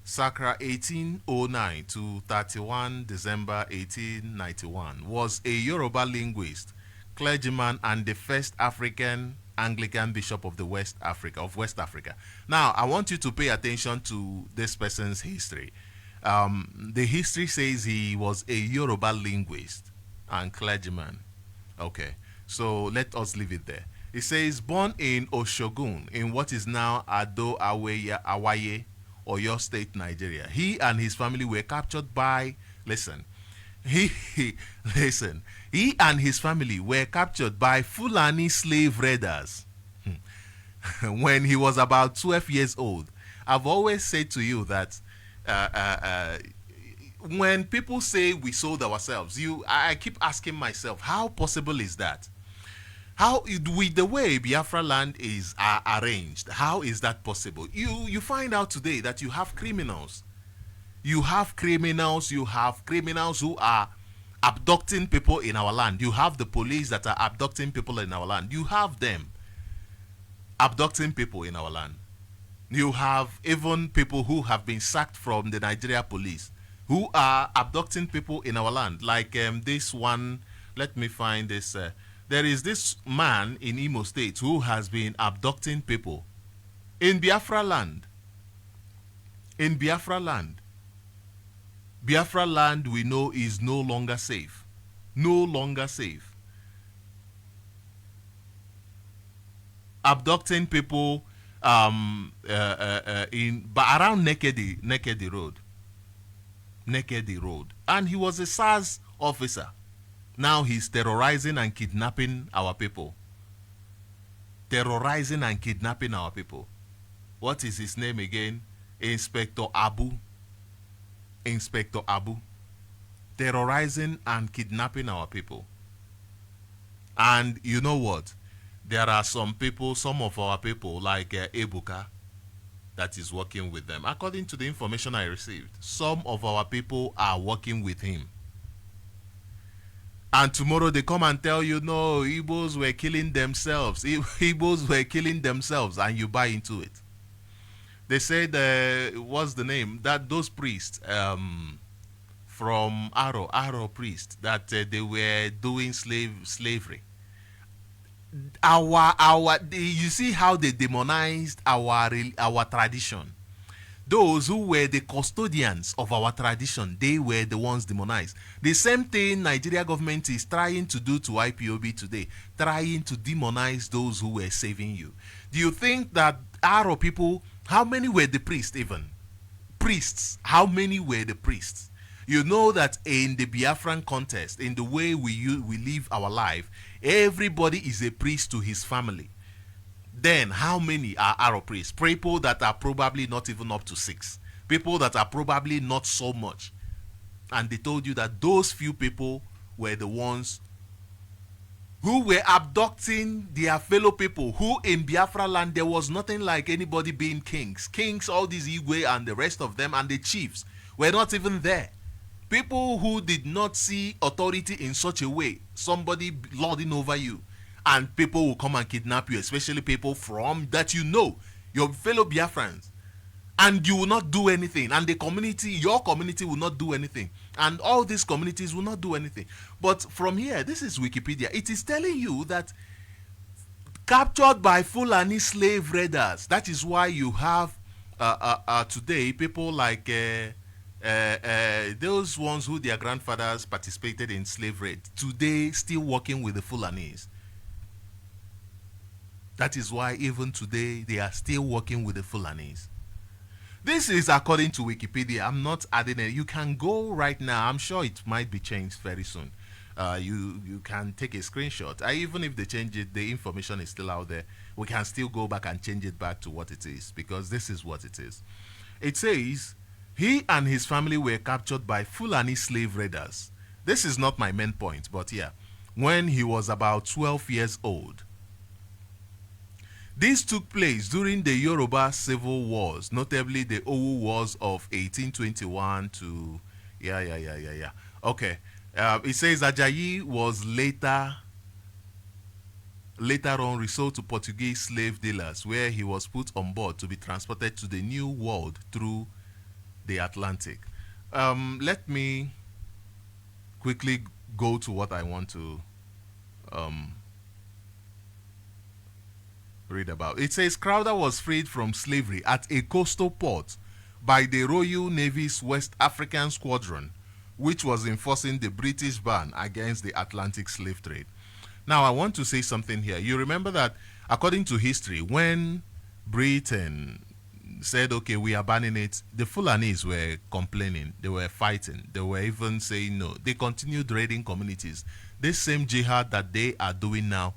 Sacra 1809 to 31 December 1891, was a Yoruba linguist, clergyman, and the first African Anglican bishop of West Africa. Now, I want you to pay attention to this person's history. The history says he was a Yoruba linguist and clergyman. Okay, so let us leave it there. It says, born in Oshogun, in what is now Awaye, Oyo State, Nigeria. He and his family were captured by, he and his family were captured by Fulani slave raiders when he was about 12 years old. I've always said to you that when people say we sold ourselves, I keep asking myself, how possible is that? How, with the way Biafra land is arranged, how is that possible? You find out today that you have criminals. You have criminals who are abducting people in our land. You have the police that are abducting people in our land. You have them abducting people in our land. You have even people who have been sacked from the Nigeria police who are abducting people in our land. Like this one, let me find this. There is this man in Imo State who has been abducting people in Biafra land. In Biafra land. Biafra land, we know, is no longer safe. No longer safe. Abducting people around Nekedi Road. Nekedi Road. And he was a SARS officer. Now he's terrorizing and kidnapping our people. Terrorizing and kidnapping our people. What is his name again? Inspector Abu. Inspector Abu. Terrorizing and kidnapping our people. And you know what? There are some people, some of our people, like Ebuka, that is working with them. According to the information I received, some of our people are working with him. And tomorrow they come and tell you, no, Igbos were killing themselves. Igbos were killing themselves, and you buy into it. They said, what's the name? That those priests from Aro priest, that they were doing slavery. you see how they demonized our tradition. Those who were the custodians of our tradition, they were the ones demonized. The same thing Nigeria government is trying to do to IPOB today, trying to demonize those who were saving you. Do you think that our people, how many were the priests even? Priests, how many were the priests? You know that in the Biafran contest, in the way we live our life, everybody is a priest to his family. Then how many are Arab priests? People that are probably not even up to 6. People that are probably not so much. And they told you that those few people were the ones who were abducting their fellow people, who in Biafra land there was nothing like anybody being kings. Kings, all these Igwe and the rest of them, and the chiefs were not even there. People who did not see authority in such a way, somebody lording over you, and people will come and kidnap you, especially people from that you know, your fellow Biafrans, and you will not do anything, and the community, your community will not do anything, and all these communities will not do anything. But from here, this is Wikipedia, it is telling you that captured by Fulani slave raiders. That is why you have today people like those ones who their grandfathers participated in slave raid, today still working with the Fulanis. That is why even today they are still working with the Fulanis. This is according to Wikipedia. I'm not adding it. You can go right now. I'm sure it might be changed very soon. You can take a screenshot. Even if they change it, the information is still out there. We can still go back and change it back to what it is, because this is what it is. It says he and his family were captured by Fulani slave raiders. This is not my main point, but yeah, when he was about 12 years old. This took place during the Yoruba civil wars, notably the Owu Wars of 1821 to Okay, it says Ajayi was later on resold to Portuguese slave dealers, where he was put on board to be transported to the New World through the Atlantic. Let me quickly go to what I want to read about. It says Crowther was freed from slavery at a coastal port by the Royal Navy's West African Squadron, which was enforcing the British ban against the Atlantic slave trade. Now, I want to say something here. You remember that, according to history, when Britain said, okay, we are banning it, the Fulanis were complaining, they were fighting, they were even saying no. They continued raiding communities. This same jihad that they are doing now,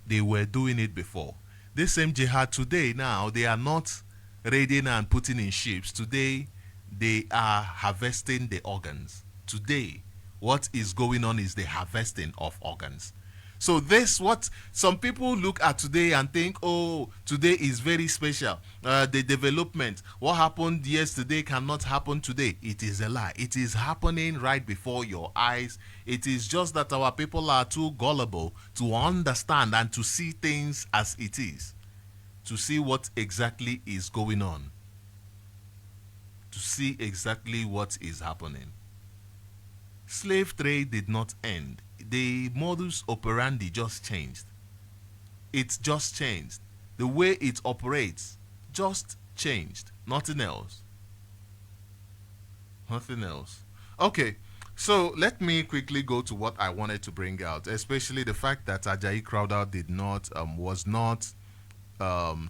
they were doing it before. This same jihad today, now, they are not raiding and putting in ships. Today, they are harvesting the organs. Today, what is going on is the harvesting of organs. So this, what some people look at today and think, oh, today is very special. The development, what happened yesterday cannot happen today. It is a lie. It is happening right before your eyes. It is just that our people are too gullible to understand and to see things as it is. To see what exactly is going on. To see exactly what is happening. Slave trade did not end. The modus operandi just changed. It just changed. The way it operates just changed. Nothing else. Nothing else. Okay, so let me quickly go to what I wanted to bring out, especially the fact that Ajayi Crowther was not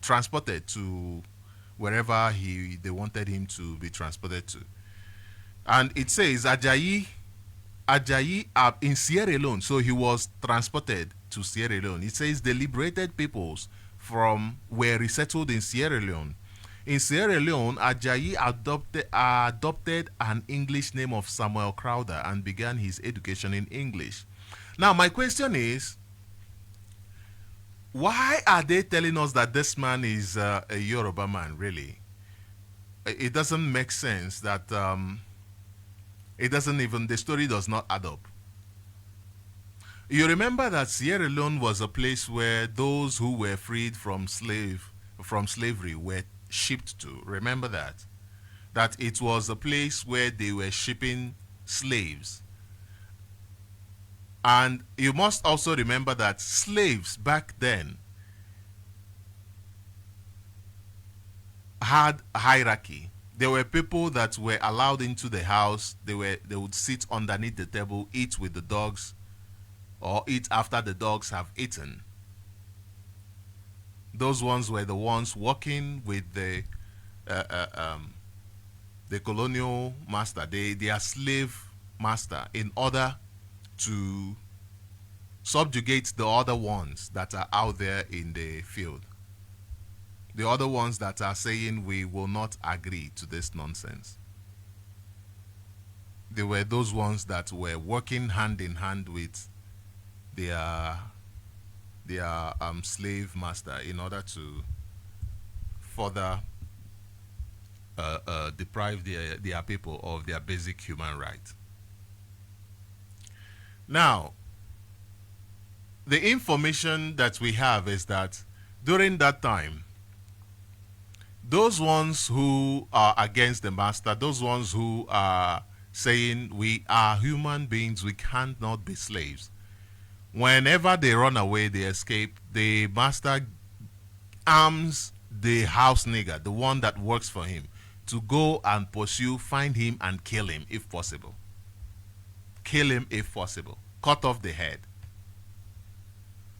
transported to wherever they wanted him to be transported to. And it says Ajayi in Sierra Leone, so he was transported to Sierra Leone. It says the liberated peoples were resettled in Sierra Leone. In Sierra Leone, Ajayi adopted an English name of Samuel Crowther and began his education in English. Now, my question is, why are they telling us that this man is a Yoruba man, really? It doesn't make sense that the story does not add up. You remember that Sierra Leone was a place where those who were freed from slavery were shipped to. Remember that? That it was a place where they were shipping slaves. And you must also remember that slaves back then had hierarchy. There were people that were allowed into the house. They would sit underneath the table, eat with the dogs, or eat after the dogs have eaten. Those ones were the ones working with the colonial master, their slave master, in order to subjugate the other ones that are out there in the field. The other ones that are saying we will not agree to this nonsense. They were those ones that were working hand in hand with their slave master in order to further deprive their people of their basic human right. Now, the information that we have is that during that time, those ones who are against the master, those ones who are saying we are human beings, we cannot be slaves, whenever they run away, they escape, the master arms the house nigger, the one that works for him, to go and pursue, find him, and kill him if possible. Kill him if possible. Cut off the head.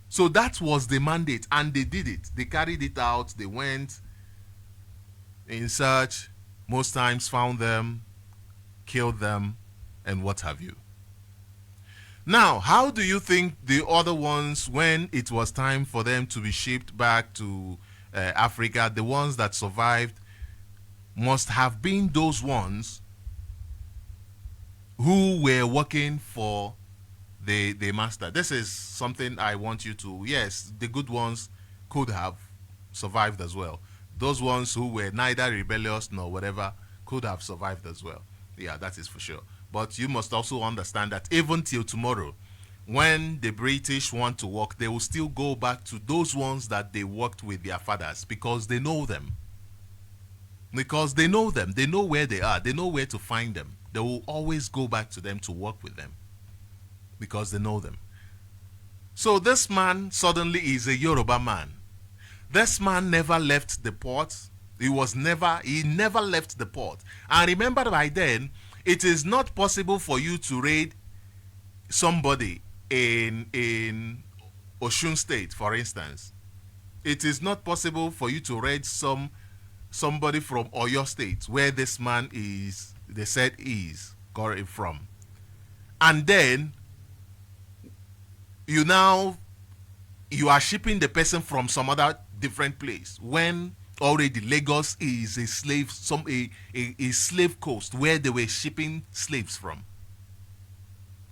So that was the mandate, and they did it. They carried it out. They went in search, most times found them, killed them, and what have you. Now, how do you think the other ones, when it was time for them to be shipped back to Africa, the ones that survived must have been those ones who were working for the master? This is something I want you to, yes, the good ones could have survived as well. Those ones who were neither rebellious nor whatever could have survived as well. Yeah, that is for sure. But you must also understand that even till tomorrow, when the British want to work, they will still go back to those ones that they worked with their fathers, because they know them. Because they know them. They know where they are. They know where to find them. They will always go back to them to work with them, because they know them. So this man suddenly is a Yoruba man. This man never left the port. He never left the port. And remember, by then, it is not possible for you to raid somebody in Osun State, for instance. It is not possible for you to raid somebody from Oyo State, where this man is, they said is, got it from. And then you are shipping the person from some other different place, when already Lagos is a slave coast where they were shipping slaves from.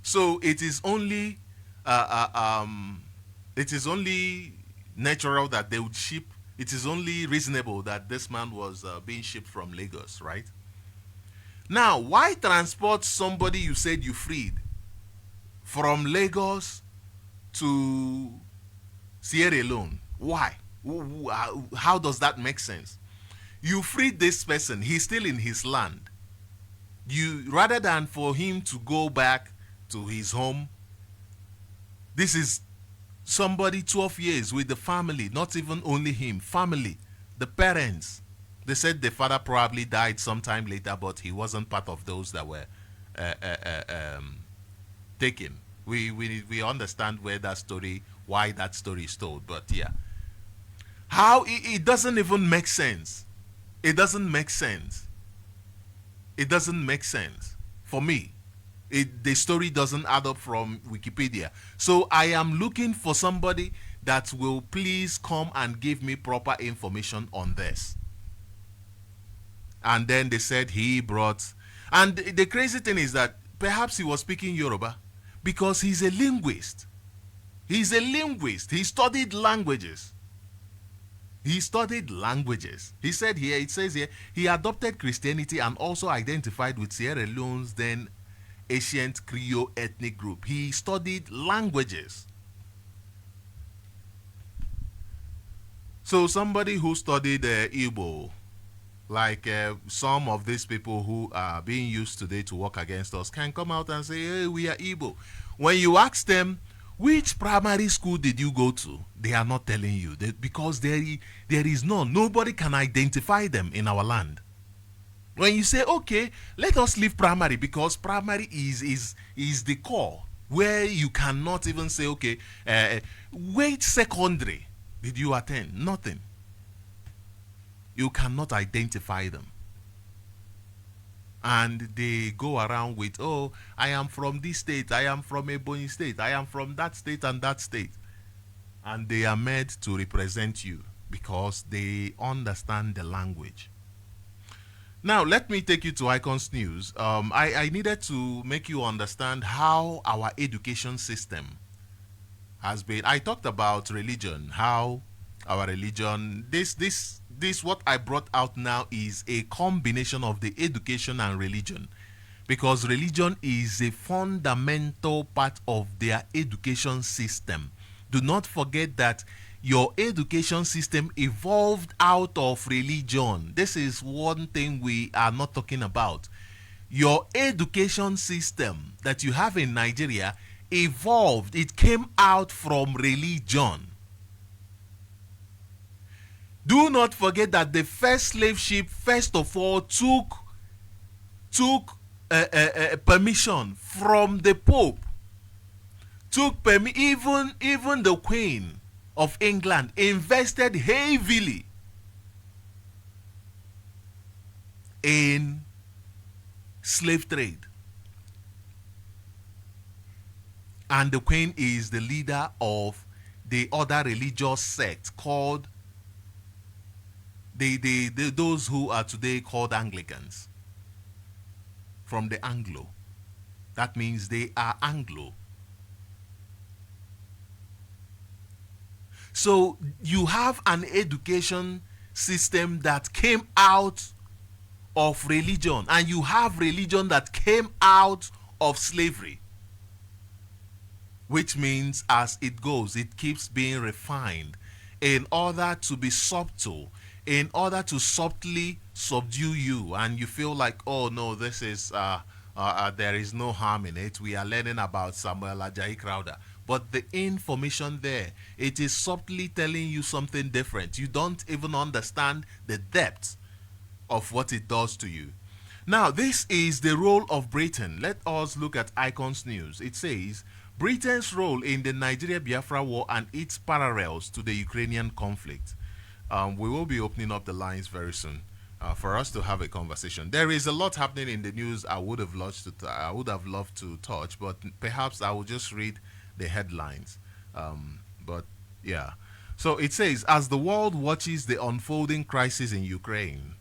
So it is only natural that they would ship. It is only reasonable that this man was being shipped from Lagos, right? Now, why transport somebody you said you freed from Lagos to Sierra Leone? Why? How does that make sense? You freed this person, he's still in his land. Rather than for him to go back to his home, this is somebody 12 years with the family, not even only him, family, the parents. They said the father probably died sometime later, but he wasn't part of those that were taken. We understand why that story is told, but yeah. How it doesn't even make sense. It doesn't make sense. It doesn't make sense for me. The story doesn't add up from Wikipedia. So I am looking for somebody that will please come and give me proper information on this. And then they said he brought, and the crazy thing is that perhaps he was speaking Yoruba, because he's a linguist. He's a linguist. He studied languages. He studied languages. He said here, it says here, he adopted Christianity and also identified with Sierra Leone's then ancient Creole ethnic group. He studied languages. So somebody who studied Igbo, like some of these people who are being used today to work against us can come out and say, hey, we are Igbo. When you ask them, which primary school did you go to? They are not telling you because there is none. Nobody can identify them in our land. When you say, okay, let us leave primary because primary is the core where you cannot even say, okay, which secondary did you attend? Nothing. You cannot identify them. And they go around with, oh, I am from this state, I am from Ebonyi state, I am from that state and that state. And they are made to represent you because they understand the language. Now, let me take you to Icons News. I needed to make you understand how our education system has been. I talked about religion, how our religion, this what I brought out now is a combination of the education and religion, because religion is a fundamental part of their education system. Do not forget that your education system evolved out of religion. This is one thing we are not talking about. Your education system that you have in Nigeria evolved. It came out from religion. Do not forget that the first slave ship, first of all, took permission from the Pope. Even the Queen of England invested heavily in slave trade. And the Queen is the leader of the other religious sect called those who are today called Anglicans, from the Anglo. That means they are Anglo. So you have an education system that came out of religion, and you have religion that came out of slavery, which means as it goes, it keeps being refined in order to be subtle, in order to subtly subdue you, and you feel like, oh no, this is there is no harm in it. We are learning about Samuel Ajayi Crowder, but the information there, it is subtly telling you something different. You don't even understand the depth of what it does to you. Now, this is the role of Britain. Let us look at Icons News. It says, Britain's role in the Nigeria-Biafra war and its parallels to the Ukrainian conflict. We will be opening up the lines very soon for us to have a conversation. There is a lot happening in the news I would have loved to touch, but perhaps I will just read the headlines. But yeah. So it says, as the world watches the unfolding crisis in Ukraine,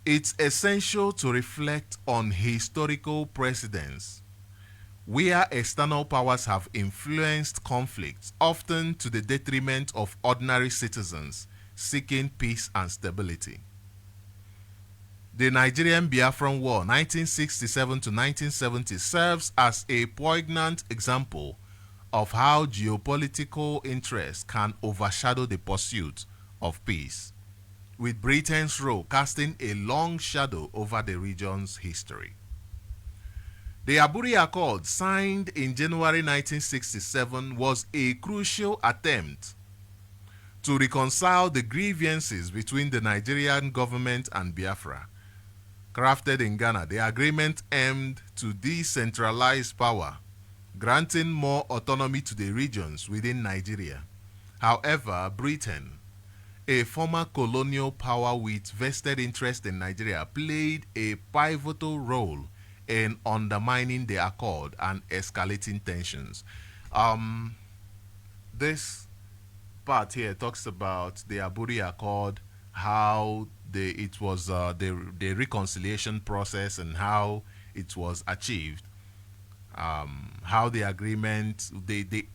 it's essential to reflect on historical precedents where external powers have influenced conflicts, often to the detriment of ordinary citizens seeking peace and stability. The Nigerian Biafran War, 1967 to 1970, serves as a poignant example of how geopolitical interests can overshadow the pursuit of peace, with Britain's role casting a long shadow over the region's history. The Aburi Accord, signed in January 1967, was a crucial attempt to reconcile the grievances between the Nigerian government and Biafra. Crafted in Ghana, the agreement aimed to decentralize power, granting more autonomy to the regions within Nigeria. However, Britain, a former colonial power with vested interest in Nigeria, played a pivotal role in undermining the accord and escalating tensions. This part here talks about the Aburi Accord, how it was the reconciliation process and how it was achieved. How the agreement, the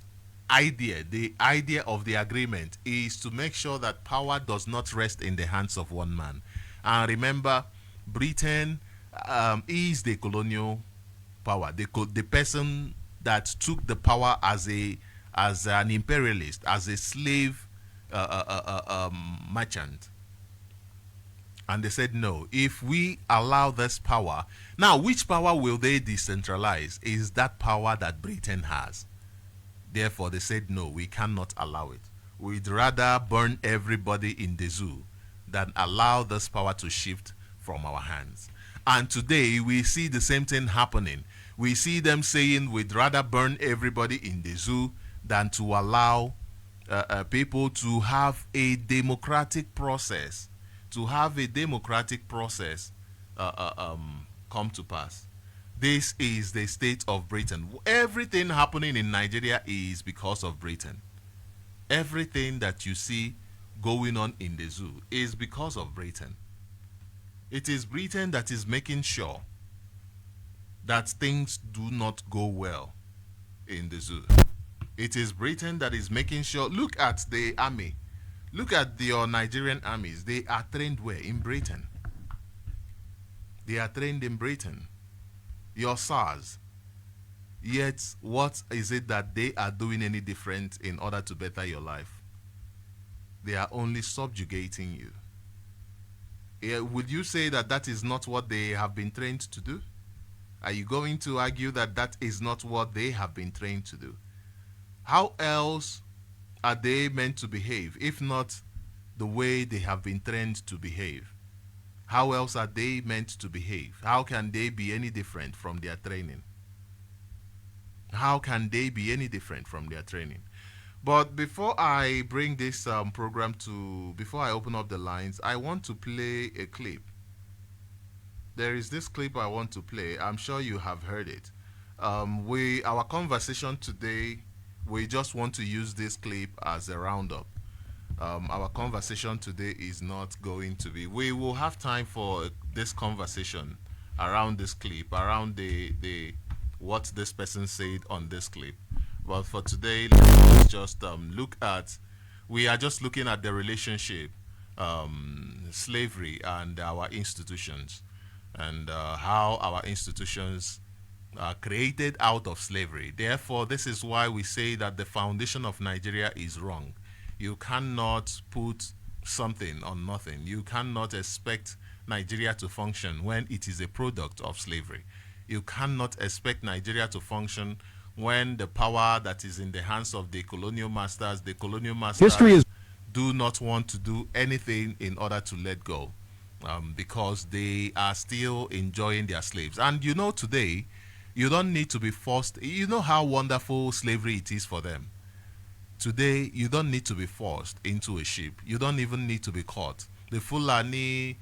idea of the agreement is to make sure that power does not rest in the hands of one man. And remember, Britain is the colonial power, the person that took the power as an imperialist, as a slave merchant. And they said, no, if we allow this power, now which power will they decentralize? Is that power that Britain has. Therefore, they said, no, we cannot allow it. We'd rather burn everybody in the zoo than allow this power to shift from our hands. And today, we see the same thing happening. We see them saying we'd rather burn everybody in the zoo than to allow people to have a democratic process, come to pass. This is the state of Britain. Everything happening in Nigeria is because of Britain. Everything that you see going on in the zoo is because of Britain. It is Britain that is making sure that things do not go well in the zoo. It is Britain that is making sure. Look at the army. Look at your Nigerian armies. They are trained where? In Britain. They are trained in Britain. Your SARS. Yet, what is it that they are doing any different in order to better your life? They are only subjugating you. Would you say that that is not what they have been trained to do? Are you going to argue that that is not what they have been trained to do? How else are they meant to behave if not the way they have been trained to behave? How else are they meant to behave? How can they be any different from their training? How can they be any different from their training? But before I bring this program before I open up the lines, I want to play a clip. There is this clip I want to play. I'm sure you have heard it. Our conversation today, we just want to use this clip as a roundup. Our conversation today is not going to be. We will have time for this conversation around this clip, around the what this person said on this clip. But for today, let's just look at. We are just looking at the relationship, slavery, and our institutions, and how our institutions are created out of slavery. Therefore, this is why we say that the foundation of Nigeria is wrong. You cannot put something on nothing. You cannot expect Nigeria to function when it is a product of slavery. You cannot expect Nigeria to function when the power that is in the hands of the colonial masters do not want to do anything in order to let go, because they are still enjoying their slaves. And you know, today, you don't need to be forced. You know how wonderful slavery it is for them. Today, you don't need to be forced into a ship. You don't even need to be caught. The Fulani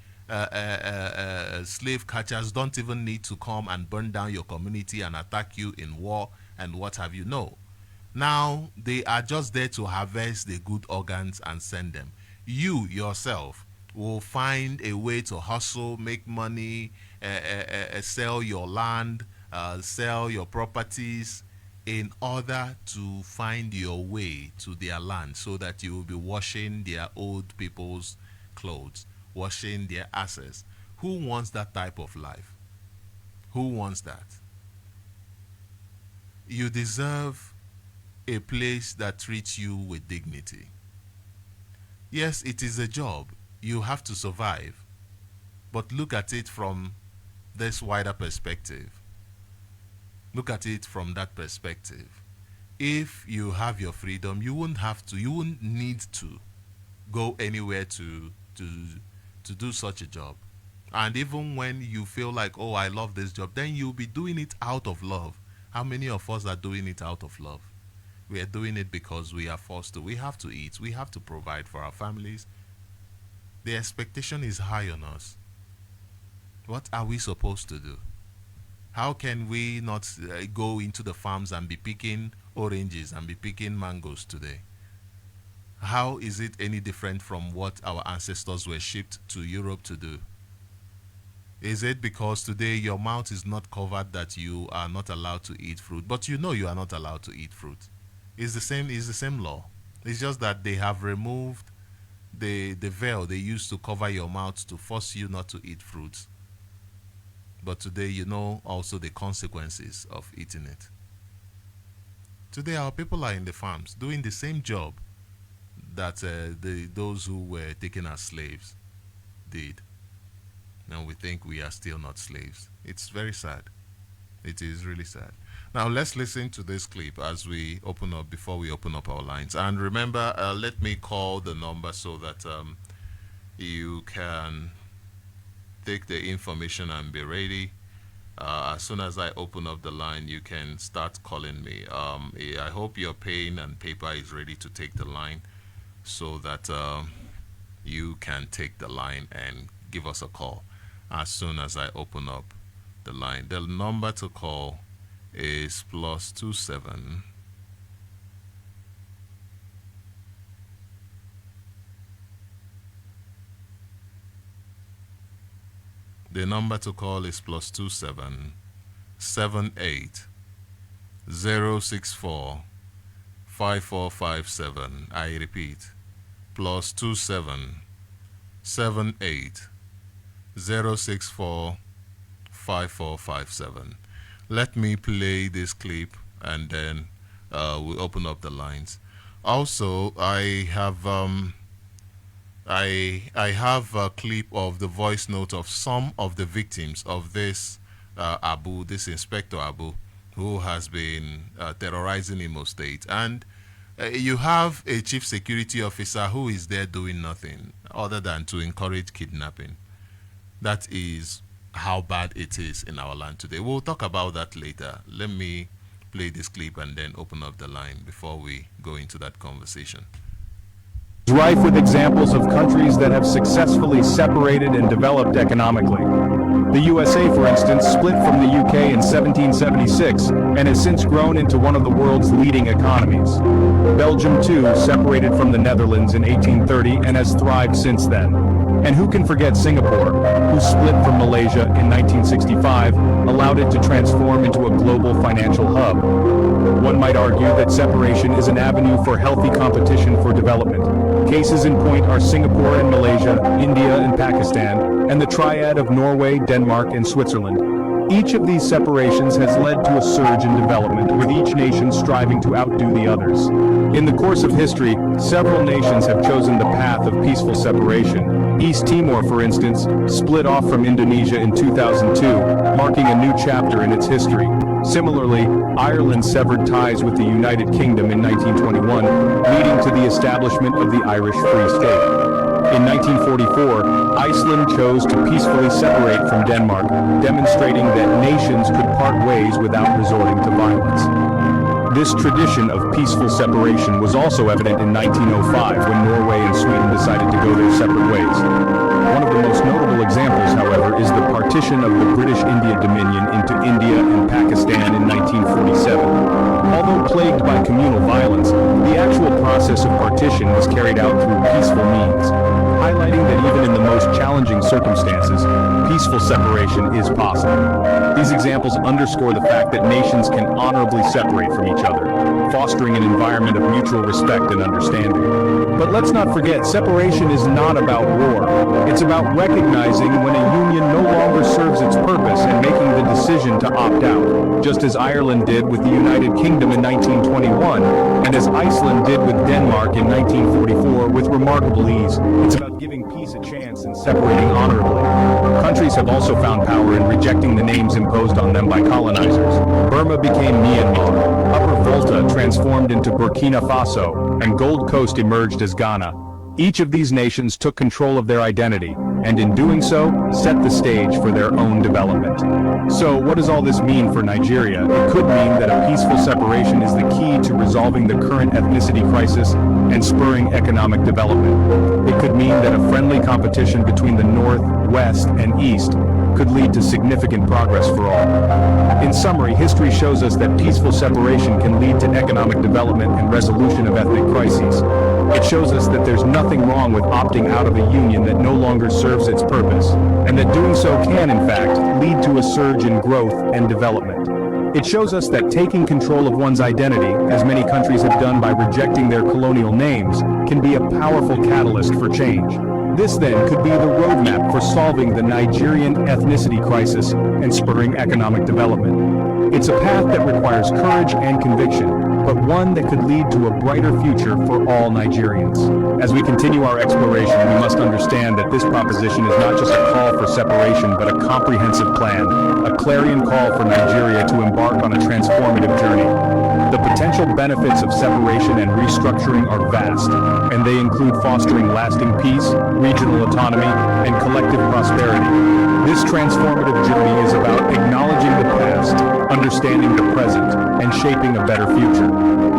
slave catchers don't even need to come and burn down your community and attack you in war and what have you. No. Now, they are just there to harvest the good organs and send them. You, yourself, will find a way to hustle, make money, sell your land, sell your properties in order to find your way to their land so that you will be washing their old people's clothes, washing their asses. Who wants that type of life? Who wants that? You deserve a place that treats you with dignity. Yes, it is a job. You have to survive. But look at it from this wider perspective. Look at it from that perspective. If you have your freedom, you wouldn't need to go anywhere to do such a job. And even when you feel like, oh, I love this job, then you'll be doing it out of love. How many of us are doing it out of love? We are doing it because we are forced to. We have to eat. We have to provide for our families. The expectation is high on us. What are we supposed to do? How can we not go into the farms and be picking oranges and be picking mangoes today? How is it any different from what our ancestors were shipped to Europe to do? Is it because today your mouth is not covered that you are not allowed to eat fruit? But you know you are not allowed to eat fruit. It's the same law. It's just that they have removed the veil they used to cover your mouth to force you not to eat fruits. But today you know also the consequences of eating it. Today our people are in the farms doing the same job that those who were taken as slaves did. and we think we are still not slaves. It's very sad. It is really sad. Now let's listen to this clip as we open up, before we open up our lines. And remember, let me call the number so that you can take the information and be ready. As soon as I open up the line, you can start calling me. I hope your pen and paper is ready to take the line so that you can take the line and give us a call as soon as I open up the line. The number to call is +27 The number to call is +27 78 064 5457. I repeat, +27 78 064 5457. Let me play this clip and then we'll open up the lines. Also, I have a clip of the voice note of some of the victims of this this Inspector Abu, who has been terrorizing Imo State. And you have a chief security officer who is there doing nothing other than to encourage kidnapping. That is how bad it is in our land today. We'll talk about that later. Let me play this clip and then open up the line before we go into that conversation. Rife with examples of countries that have successfully separated and developed economically. The USA, for instance, split from the UK in 1776 and has since grown into one of the world's leading economies. Belgium, too, separated from the Netherlands in 1830 and has thrived since then. And who can forget Singapore, who split from Malaysia in 1965, allowed it to transform into a global financial hub. One might argue that separation is an avenue for healthy competition for development. Cases in point are Singapore and Malaysia, India and Pakistan, and the triad of Norway, Denmark, and Switzerland. Each of these separations has led to a surge in development, with each nation striving to outdo the others. In the course of history, several nations have chosen the path of peaceful separation. East Timor, for instance, split off from Indonesia in 2002, marking a new chapter in its history. Similarly, Ireland severed ties with the United Kingdom in 1921, leading to the establishment of the Irish Free State. In 1944, Iceland chose to peacefully separate from Denmark, demonstrating that nations could part ways without resorting to violence. This tradition of peaceful separation was also evident in 1905 when Norway and Sweden decided to go their separate ways. One of the most notable examples, however, is the partition of the British India Dominion into India and Pakistan in 1947. Although plagued by communal violence, the actual process of partition was carried out through peaceful means, highlighting that even in the most challenging circumstances, peaceful separation is possible. These examples underscore the fact that nations can honorably separate from each other, fostering an environment of mutual respect and understanding. But let's not forget, separation is not about war. It's about recognizing when a union no longer serves its purpose and making the decision to opt out, just as Ireland did with the United Kingdom in 1921, and as Iceland did with Denmark in 1944 with remarkable ease. It's about giving peace a chance and separating honorably. Countries have also found power in rejecting the names imposed on them by colonizers. Burma became Myanmar, Upper Volta transformed into Burkina Faso, and Gold Coast emerged as Ghana. Each of these nations took control of their identity, and in doing so, set the stage for their own development. So, what does all this mean for Nigeria? It could mean that a peaceful separation is the key to resolving the current ethnicity crisis and spurring economic development. It could mean that a friendly competition between the North, West, and East could lead to significant progress for all. In summary, history shows us that peaceful separation can lead to economic development and resolution of ethnic crises. It shows us that there's nothing wrong with opting out of a union that no longer serves its purpose, and that doing so can, in fact, lead to a surge in growth and development. It shows us that taking control of one's identity, as many countries have done by rejecting their colonial names, can be a powerful catalyst for change. This then could be the roadmap for solving the Nigerian ethnicity crisis and spurring economic development. It's a path that requires courage and conviction, but one that could lead to a brighter future for all Nigerians. As we continue our exploration, we must understand that this proposition is not just a call for separation, but a comprehensive plan, a clarion call for Nigeria to embark on a transformative journey. The potential benefits of separation and restructuring are vast, and they include fostering lasting peace, regional autonomy, and collective prosperity. This transformative journey is about acknowledging the past, understanding the present, and shaping a better future.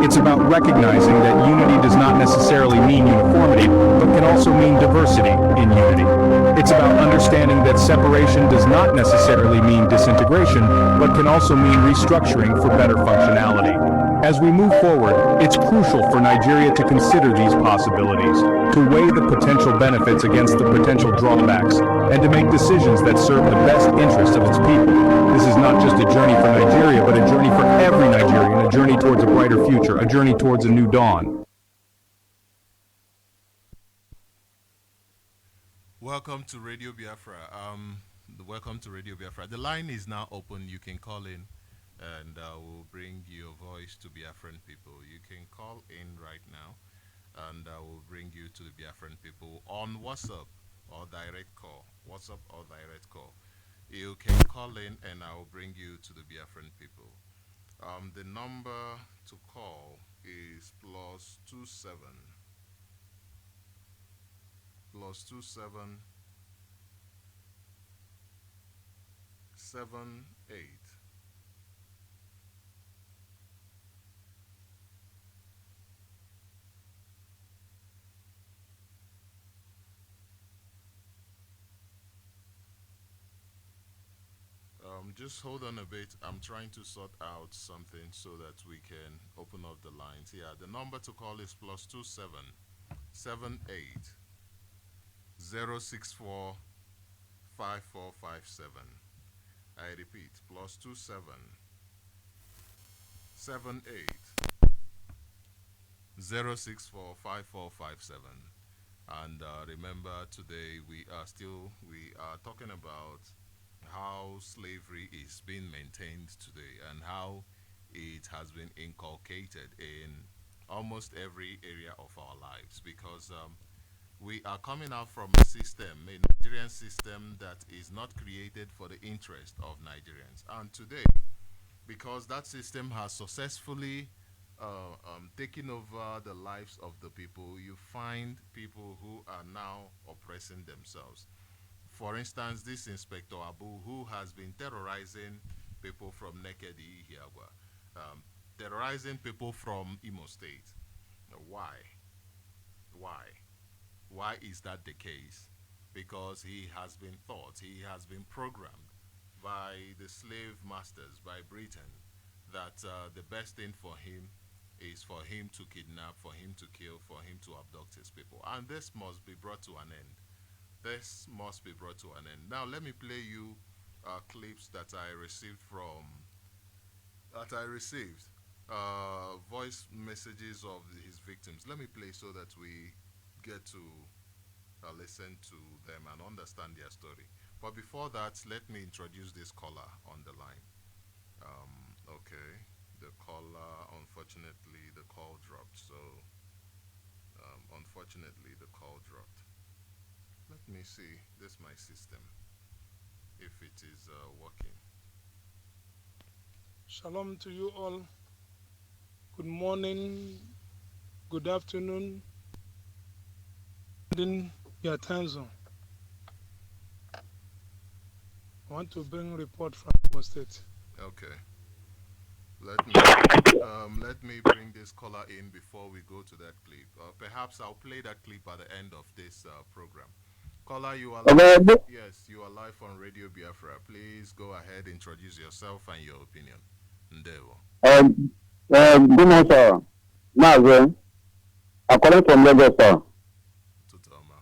It's about recognizing that unity does not necessarily mean uniformity, but can also mean diversity in unity. It's about understanding that separation does not necessarily mean disintegration, but can also mean restructuring for better functionality. As we move forward, it's crucial for Nigeria to consider these possibilities, to weigh the potential benefits against the potential drawbacks, and to make decisions that serve the best interests of its people. This is not just a journey for Nigeria, but a journey for every Nigerian, a journey towards a brighter future, a journey towards a new dawn. Welcome to Radio Biafra. Welcome to Radio Biafra. The line is now open. You can call in, and we'll bring your voice to Biafran people. You can call in right now, and we'll bring you to the Biafran people on WhatsApp or direct call. WhatsApp or direct call. You can call in, and I will bring you to the Biafran people. The number to call is +27 +78 just hold on a bit. I'm trying to sort out something so that we can open up the lines. Yeah, the number to call is +27 78 064 5457. I repeat, +27 78 064 5457. And remember, today we are talking about how slavery is being maintained today and how it has been inculcated in almost every area of our lives, because we are coming out from a system, a Nigerian system that is not created for the interest of Nigerians. And today, because that system has successfully taken over the lives of the people, you find people who are now oppressing themselves. For instance, this Inspector Abu, who has been terrorizing people from Nekedi, Hiagwa, terrorizing people from Imo State. Why? Why is that the case? Because he has been taught, he has been programmed by the slave masters, by Britain, that the best thing for him is for him to kidnap, for him to kill, for him to abduct his people. And this must be brought to an end. This must be brought to an end. Now, let me play you clips that I received voice messages of his victims. Let me play so that we get to listen to them and understand their story. But before that, let me introduce this caller on the line. Okay, the caller, unfortunately, the call dropped. So, unfortunately, the call dropped. Let me see, this is my system, if it is working. Shalom to you all. Good morning, good afternoon, in your time zone. I want to bring a report from Imo State. Okay. Let me bring this caller in before we go to that clip. Perhaps I'll play that clip at the end of this program. Caller, you are live. Yes, you are live on Radio Biafra. Please go ahead, introduce yourself and your opinion. Ndewo. Good morning, sir. Mazen, I'm calling from Lagos, sir.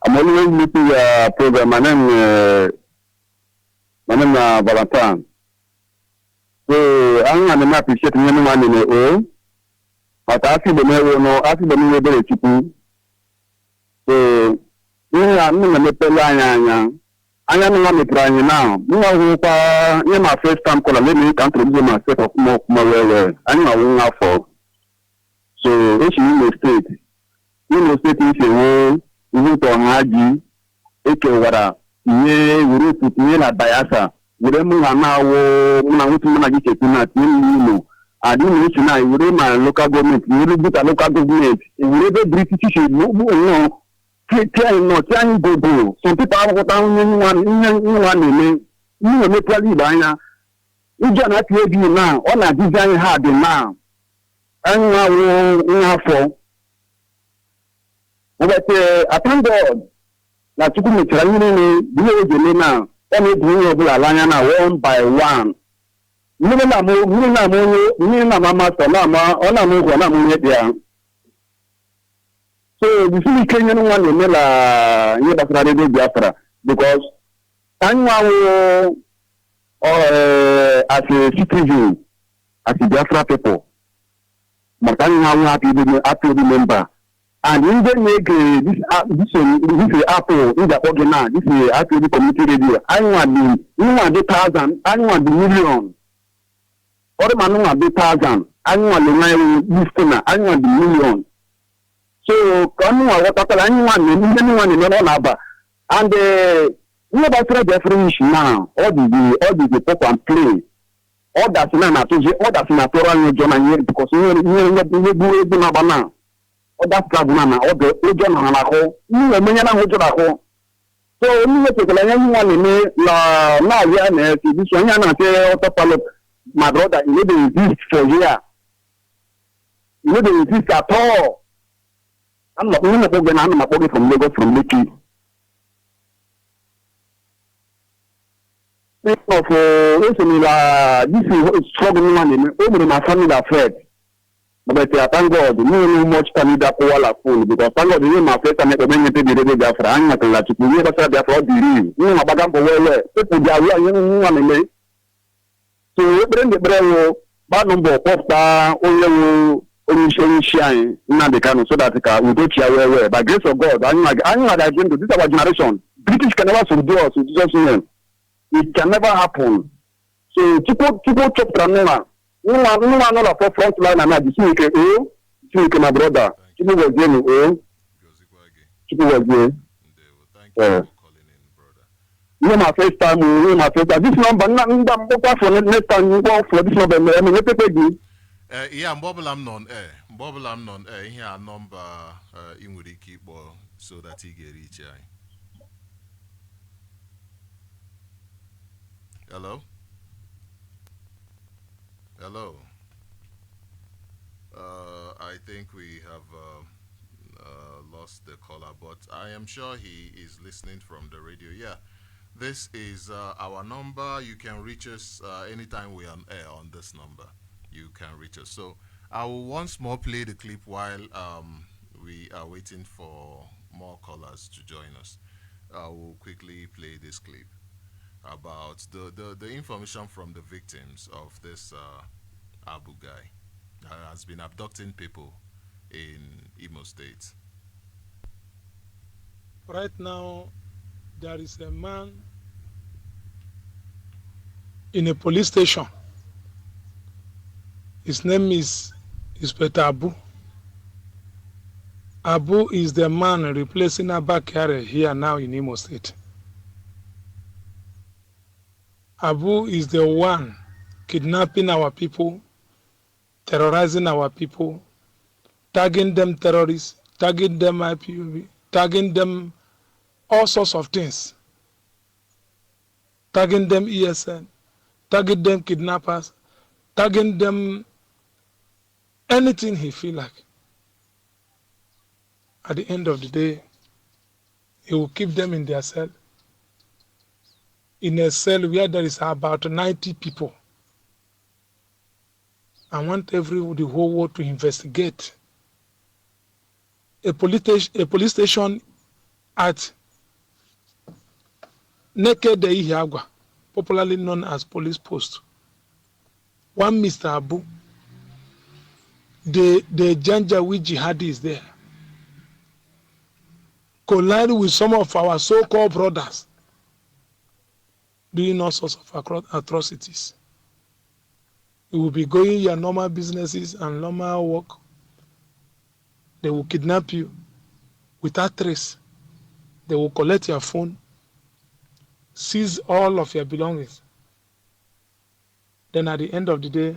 I'm always listening to your program. My name is Valentine. So I'm going to appreciate anyone in the world. But I feel the no, I feel the new able to. So I'm going to tell you, I am not trying now. You know, my first time calling. Let me introduce myself more well. I know for. So it's Imo State. Imo State is a way, even to Haji, Ekewara, Ye, Urupu, Ye, na Bayasa, Uremu, Hanawo, Munamutu, Sekuna, Imo. I didn't know tonight, we my local government, we really put a local government, we really British, no, trying to go. Some people have got one, you make a leader. You just not ready now, all I design hard now. And now, for. But I thank God that you can try to now, and it's one by one. Mama Salama, so the fully Kenyan one in Biafra because as a citizen, as a Biafra people, but happy to member. And when they make this Apple in the organ, this is Apple community radio. I want the thousand, I want the million. Or man want the thousand, I want the listener, I want the million. So come on, what anyone in the number. And nobody try definition now. All the pop and play. All that's not all that's natural John because you do now. All that's now, all the John and you many ho. So you take anyone in me now yes, this one say my brother, you don't exist for here. You don't exist at all. I'm not going to from Lagos from Lekki. This is struggling one in my family affair. But I thank God, no much time that all full because thank God, my first time I went to the Biafra, I'm not going to be able to Biafra the real. My bagam for people are so bring the bread, bad number of only shine in the canon so that we don't care where. By grace of God, I'm like to this our generation. British can never subdue us with Jesus' name. It can never happen. So people chop Ramona. No one not a front line and I see my brother. People were getting people were getting. Thank you for calling in, brother. No, my first time. This number, not for next time. You go for this number. I mean, let me yeah, Mbobble non here number in with the keyboard so that he get reach. Hello? Hello? I think we have lost the caller, but I am sure he is listening from the radio. Yeah, this is our number. You can reach us anytime we're on air on this number. You can reach us. So I will once more play the clip while we are waiting for more callers to join us. I will quickly play this clip about the information from the victims of this Abu guy that has been abducting people in Imo State. Right now, there is a man in a police station. His name is Inspector Abu. Abu is the man replacing Abakare here now in Imo State. Abu is the one kidnapping our people, terrorizing our people, tagging them terrorists, tagging them IPOB, tagging them all sorts of things, tagging them ESN, tagging them kidnappers, tagging them anything he feel like. At the end of the day, he will keep them in their cell. In a cell where there is about 90 people. I want the whole world to investigate. A police station at Naked Ihiagwa, popularly known as police post. One Mr. Abu, the Janjaweed jihadis there, collide with some of our so-called brothers doing all sorts of atrocities. You will be going your normal businesses and normal work. They will kidnap you without trace. They will collect your phone, seize all of your belongings. Then at the end of the day,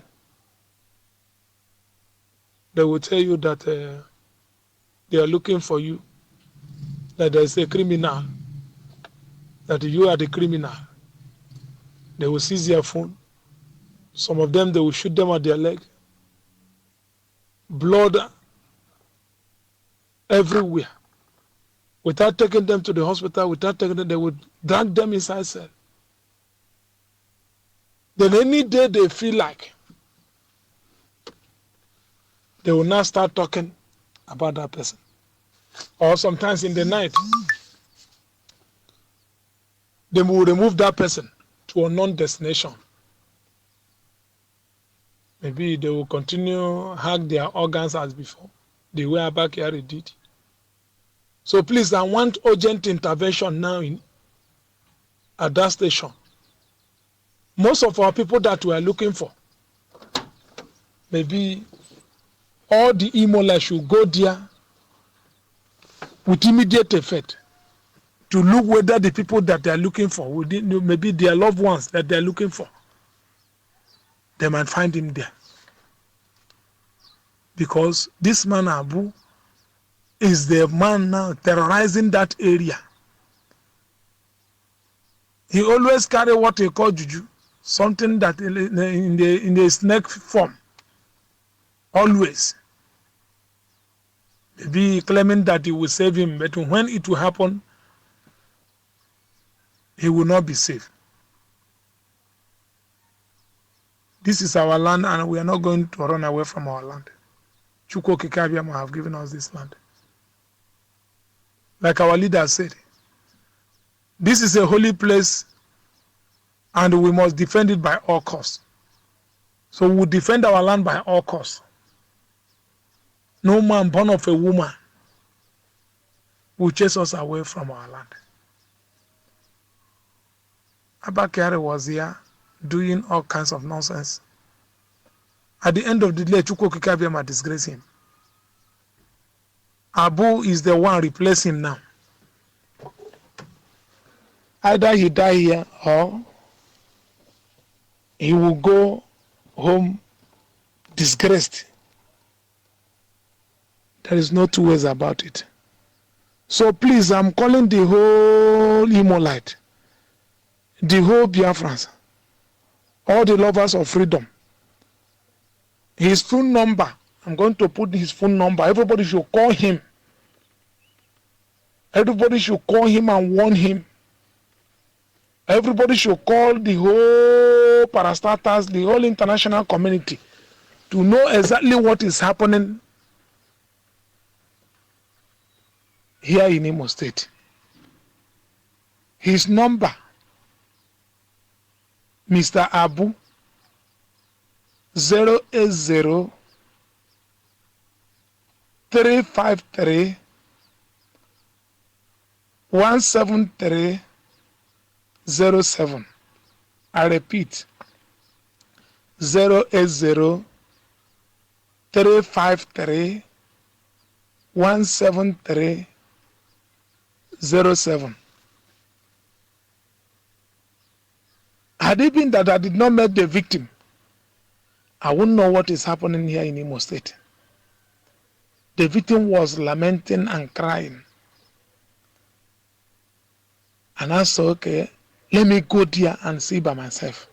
they will tell you that they are looking for you, that there is a criminal, that you are the criminal. They will seize your phone. Some of them, they will shoot them at their leg. Blood everywhere. Without taking them to the hospital, they would drag them inside cell. Then any day they feel like, they will now start talking about that person. Or sometimes in the night, they will remove that person to a non-destination. Maybe they will continue hug their organs as before, the way Abakari did. So please, I want urgent intervention now at that station. Most of our people that we are looking for, maybe all the emailers should go there with immediate effect to look whether the people that they are looking for, maybe their loved ones that they are looking for, they might find him there. Because this man Abu is the man now terrorizing that area. He always carry what he call juju, something that in the snake form. Always. Maybe claiming that he will save him, but when it will happen, he will not be saved. This is our land, and we are not going to run away from our land. Chukwu Kikabiama have given us this land. Like our leader said, this is a holy place, and we must defend it by all costs. So we will defend our land by all costs. No man born of a woman will chase us away from our land. Abakari was here doing all kinds of nonsense. At the end of the day, Chukwu Kikabiama disgraced him. Abu is the one replacing him now. Either he die here or he will go home disgraced. There is no two ways about it. So please, I'm calling the whole Imolite, the whole Biafrans, all the lovers of freedom. His phone number, I'm going to put his phone number. Everybody should call him. Everybody should call him and warn him. Everybody should call the whole parastatals, the whole international community to know exactly what is happening here in Imo State. His number, Mr. Abu, 080 353 17307. I repeat, 080 353 17307. Had it been that I did not meet the victim, I wouldn't know what is happening here in Imo State. The victim was lamenting and crying. And I said, okay, let me go there and see by myself.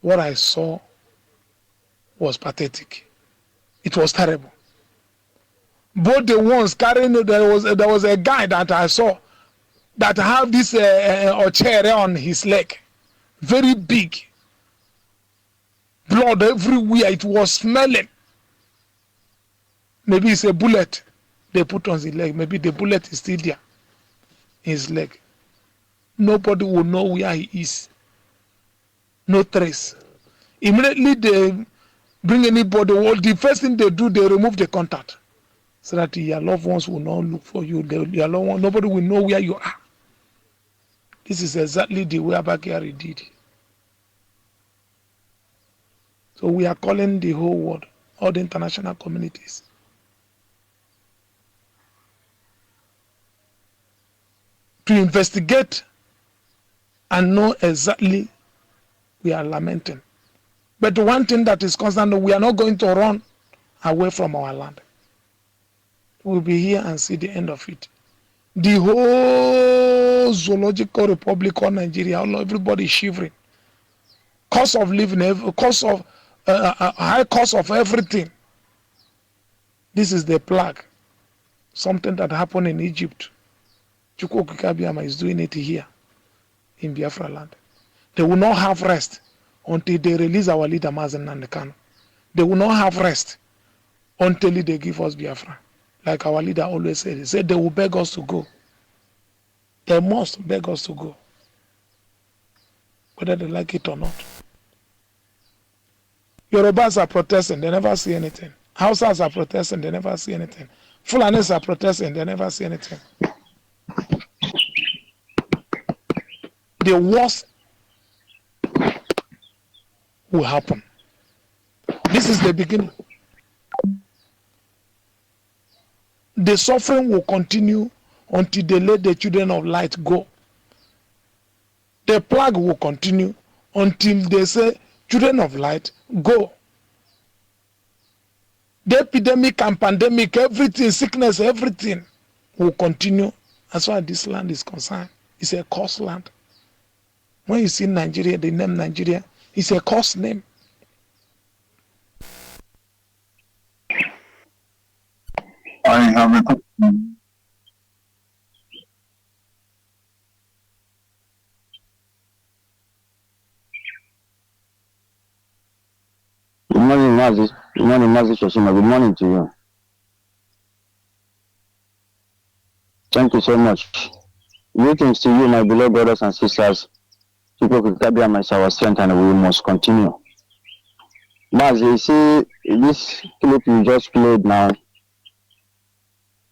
What I saw was pathetic. It was terrible. Both the ones carrying, there was a guy that I saw that had this chair on his leg, very big. Blood everywhere. It was smelling. Maybe it's a bullet they put on his leg. Maybe the bullet is still there in his leg. Nobody will know where he is. No trace. Immediately they bring anybody. Well, the first thing they do, they remove the contact, so that your loved ones will not look for you. Your loved ones, nobody will know where you are. This is exactly the way Abakari did. So we are calling the whole world, all the international communities, to investigate and know exactly we are lamenting. But one thing that is constant, we are not going to run away from our land. We'll be here and see the end of it. The whole zoological republic of Nigeria, everybody is shivering. Cost of living, cost of high cost of everything. This is the plague. Something that happened in Egypt. Chukwu Okike Abiyama is doing it here in Biafra land. They will not have rest until they release our leader Mazen Nnamdi Kanu. They will not have rest until they give us Biafra. Like our leader always said, he said they will beg us to go. They must beg us to go, whether they like it or not. Yorubas are protesting, they never see anything. Hausas are protesting, they never see anything. Fulanis are protesting, they never see anything. The worst will happen. This is the beginning. The suffering will continue until they let the children of light go. The plague will continue until they say, children of light, go. The epidemic and pandemic, everything, sickness, everything will continue as far as this land is concerned. It's a cursed land. When you see Nigeria, the name Nigeria, it's a cursed name. I have a question. Good morning, Mazi. Good morning, Mazi Sochima. Good morning to you. Thank you so much. Greetings to you, my beloved brothers and sisters. Chukwu Okike Abiyama is our strength and we must continue. Mazi, you see, this clip you just played now,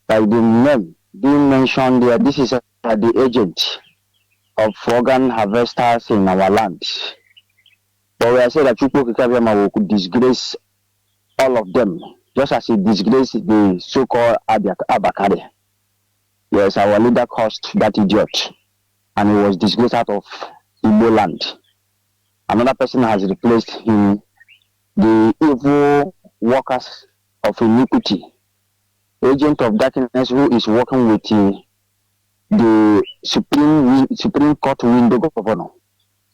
by the name being mentioned there, this is the agent of organ harvesters in our land. But we are saying that Chukwu Okike Abiyama will disgrace all of them, just as he disgraced the so-called Abakari. Yes, our leader caused that idiot, and he was disgraced out of Igbo land. Another person has replaced him, the evil workers of iniquity, agent of darkness who is working with the Supreme Court window governor,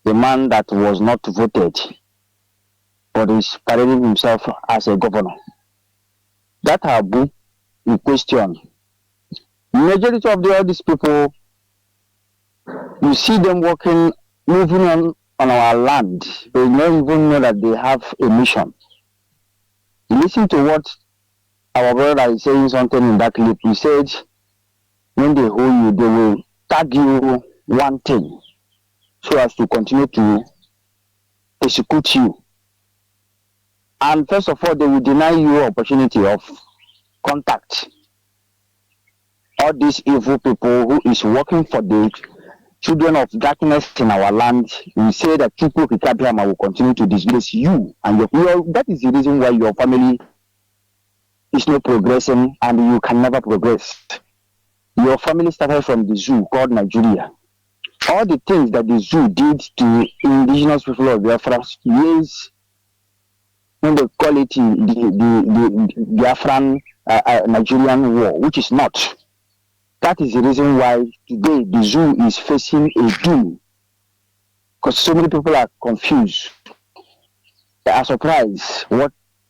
the man that was not voted, but is parading himself as a governor. That Abu in question, majority of all these people, you see them working, moving on our land. They don't even know that they have a mission. Listen to what our brother is saying something in that clip. He said, when they hold you, they will tag you one thing so as to continue to execute you. And first of all, they will deny you opportunity of contact. All these evil people who is working for the children of darkness in our land, we say that Chukwu Okike Abiyama will continue to disgrace you and your. That is the reason why your family is not progressing and you can never progress. Your family started from the zoo called Nigeria. All the things that the zoo did to indigenous people of Biafra years, when they call it the Biafran Nigerian war, which is not. That is the reason why today the zoo is facing a doom. Because so many people are confused. They are surprised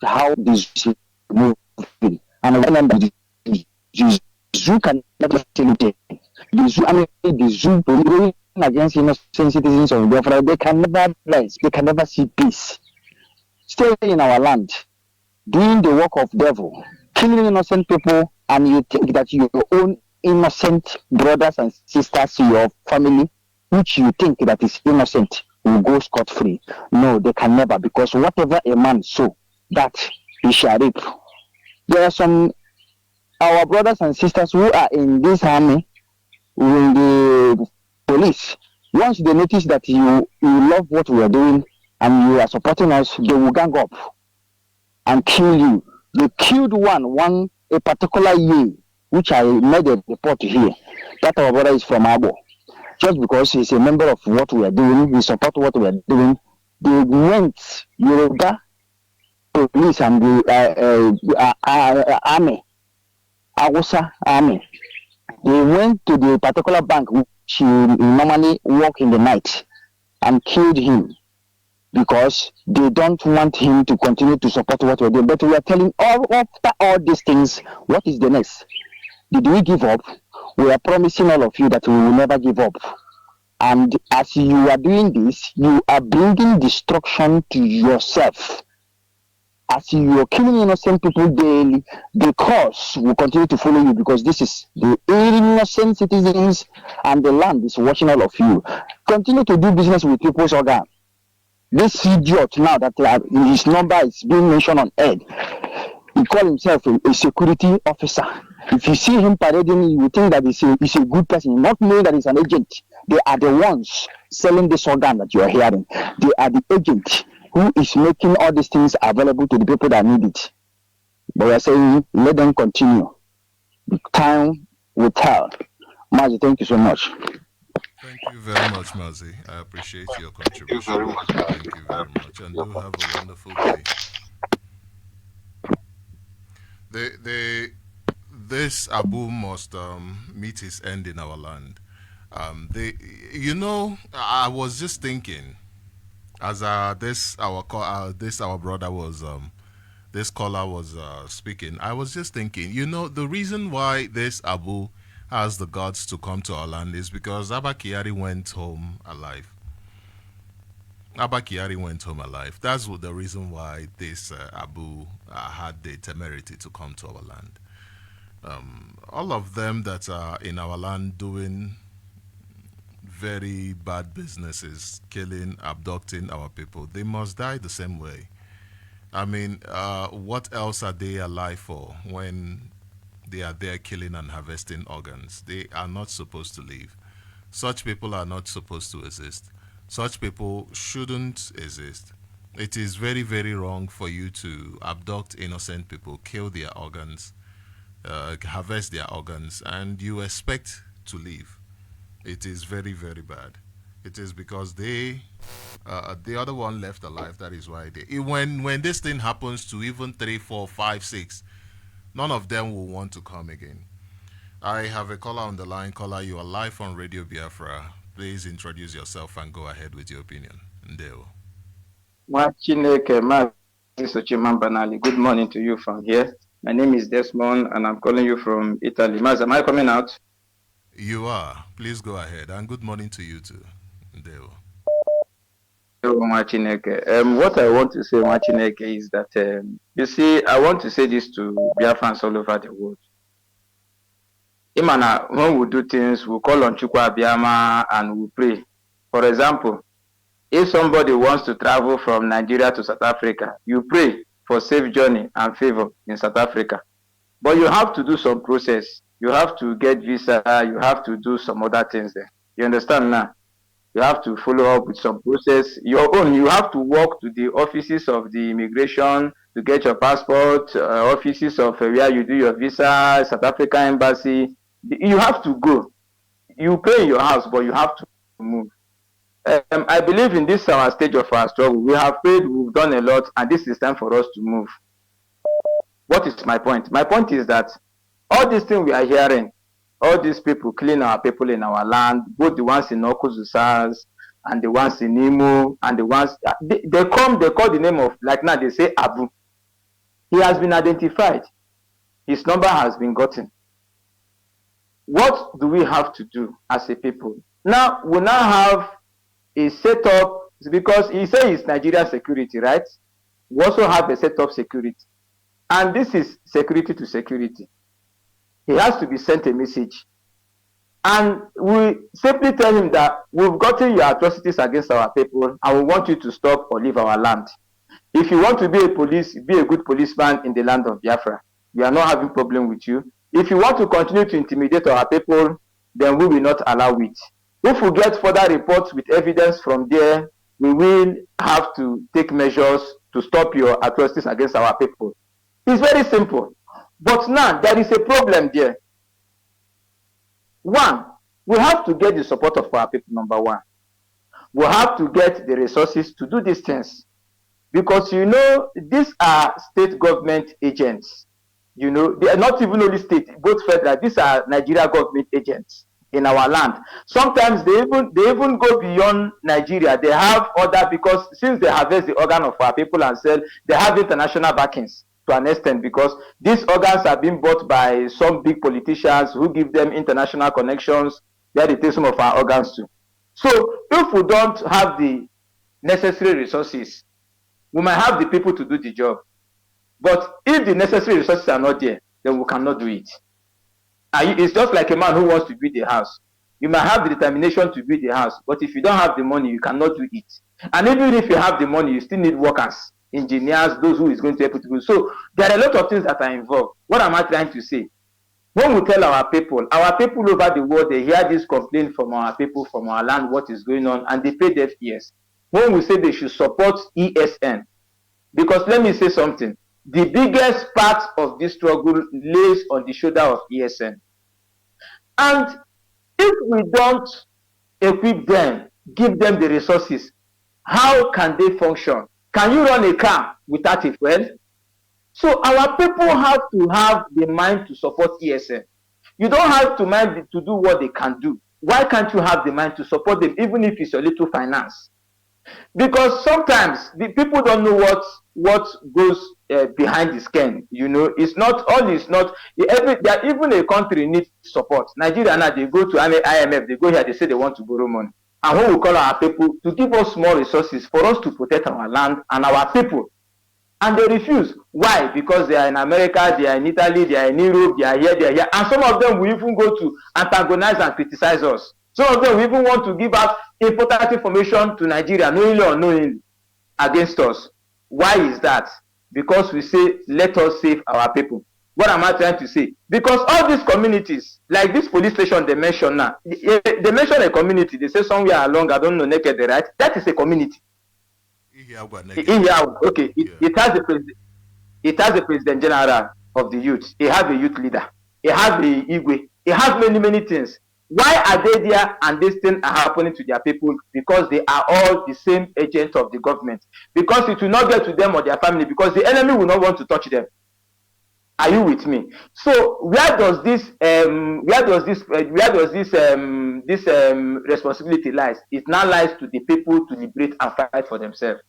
how the zoo is moving. And remember, the zoo can never facilitate. The zoo going against innocent citizens of Biafra, they can never bless, they can never see peace. Stay in our land, doing the work of devil, killing innocent people, and you think that your own innocent brothers and sisters, your family, which you think that is innocent, will go scot-free. No, they can never, because whatever a man sow, that he shall reap. There are some our brothers and sisters who are in this army, in the police. Once they notice that you love what we are doing and you are supporting us, they will gang up and kill you. They killed a particular year which I made a report here, that our brother is from Abo. Just because he's a member of what we are doing, we support what we are doing. They went Yoruba police and the army, Awusa army. They went to the particular bank which he normally work in the night and killed him because they don't want him to continue to support what we're doing. But we are telling after all these things, what is the next? Did we give up? We are promising all of you that we will never give up. And as you are doing this, you are bringing destruction to yourself. As you are killing innocent people daily, the cause will continue to follow you because this is the innocent citizens and the land is watching all of you. Continue to do business with people's organ. This idiot now that his number is being mentioned on air, he calls himself a security officer. If you see him parading, you will think that he's a good person, not knowing that he's an agent. They are the ones selling this organ that you are hearing. They are the agent who is making all these things available to the people that need it. But we are saying, let them continue. The time will tell. Mazi, thank you so much. Thank you very much, Mazi. I appreciate your contribution. Thank you very much. And do have a wonderful day. This Abu must meet his end in our land. I was just thinking, as this caller was speaking, I was just thinking, the reason why this Abu has the guts to come to our land is because Abba Kyari went home alive. That's the reason why this Abu had the temerity to come to our land. All of them that are in our land doing very bad businesses, killing, abducting our people, they must die the same way. I mean, what else are they alive for when they are there killing and harvesting organs? They are not supposed to live. Such people are not supposed to exist. Such people shouldn't exist. It is very, very wrong for you to abduct innocent people, kill their organs, harvest their organs, and you expect to live. It is very, very bad. It is because the other one left alive. That is why when this thing happens to even 3, 4, 5, 6, none of them will want to come again. I have a caller on the line. Caller, you are live on Radio Biafra. Please introduce yourself and go ahead with your opinion. Ndeo. Sochima Mbanali. Good morning to you from here. My name is Desmond and I'm calling you from Italy. Maz, am I coming out? You are. Please go ahead. And good morning to you too. Ndeo. What I want to say, Machineke, is that, you see, I want to say this to Biafrans all over the world. Imana, when we do things, we call on Chukwa Abiyama and we pray. For example, if somebody wants to travel from Nigeria to South Africa, you pray for safe journey and favor in South Africa. But you have to do some process. You have to get visa. You have to do some other things there. You understand now? You have to follow up with some process. Your own, you have to walk to the offices of the immigration to get your passport, offices of where you do your visa, South Africa embassy. You have to go. You pay in your house, but you have to move. I believe in this our stage of our struggle. We have prayed, we've done a lot, and this is time for us to move. What is my point? My point is that all these things we are hearing, all these people killing our people in our land, both the ones in Okuzusas and the ones in Imo and the ones they call the name of, like now they say Abu. He has been identified. His number has been gotten. What do we have to do as a people? Now we now have a setup, because he says it's Nigeria security, right? We also have a setup security. And this is security to security. He has to be sent a message. And we simply tell him that we've gotten your atrocities against our people and we want you to stop or leave our land. If you want to be a good policeman in the land of Biafra, we are not having problem with you. If you want to continue to intimidate our people, then we will not allow it. If we get further reports with evidence from there, we will have to take measures to stop your atrocities against our people. It's very simple. But now there is a problem there. One, we have to get the support of our people, number one. We have to get the resources to do these things. Because, these are state government agents. They are not even only state, both federal. These are Nigeria government agents in our land. Sometimes they even go beyond Nigeria. They have other, because since they harvest the organ of our people and sell, they have international backings to an extent, because these organs are being bought by some big politicians who give them international connections where they take some of our organs to. So if we don't have the necessary resources, we might have the people to do the job. But if the necessary resources are not there, then we cannot do it. It's just like a man who wants to build a house. You might have the determination to build a house, but if you don't have the money, you cannot do it. And even if you have the money, you still need workers, engineers, those who is going to help you to do. So there are a lot of things that are involved. What am I trying to say? When we tell our people over the world, they hear this complaint from our people, from our land, what is going on, and they pay deaf ears. When we say they should support ESN, because let me say something, the biggest part of this struggle lays on the shoulder of ESN. And if we don't equip them, give them the resources, how can they function? Can you run a car without a fuel? So our people have to have the mind to support ESN. You don't have to mind to do what they can do. Why can't you have the mind to support them, even if it's a little finance? Because sometimes the people don't know what goes behind the skin. It's not all. It's not even a country needs support. Nigeria now, they go to IMF, they go here, they say they want to borrow money, and when we call our people to give us small resources for us to protect our land and our people, and they refuse. Why? Because they are in America, they are in Italy, they are in Europe, they are here, and some of them will even go to antagonize and criticize us. Some of them will even want to give out important information to Nigeria, knowingly or unknowingly, against us. Why is that? Because we say, let us save our people. What am I trying to say? Because all these communities, like this police station they mention now, they mention a community, they say somewhere along, I don't know, naked, right? That is a community. Okay, it has the president general of the youth, it has a youth leader, it has the Igwe, it has many things. Why are they there and these things are happening to their people? Because they are all the same agents of the government. Because it will not get to them or their family, because the enemy will not want to touch them. Are you with me? So where does this responsibility lies? It now lies to the people to liberate and fight for themselves.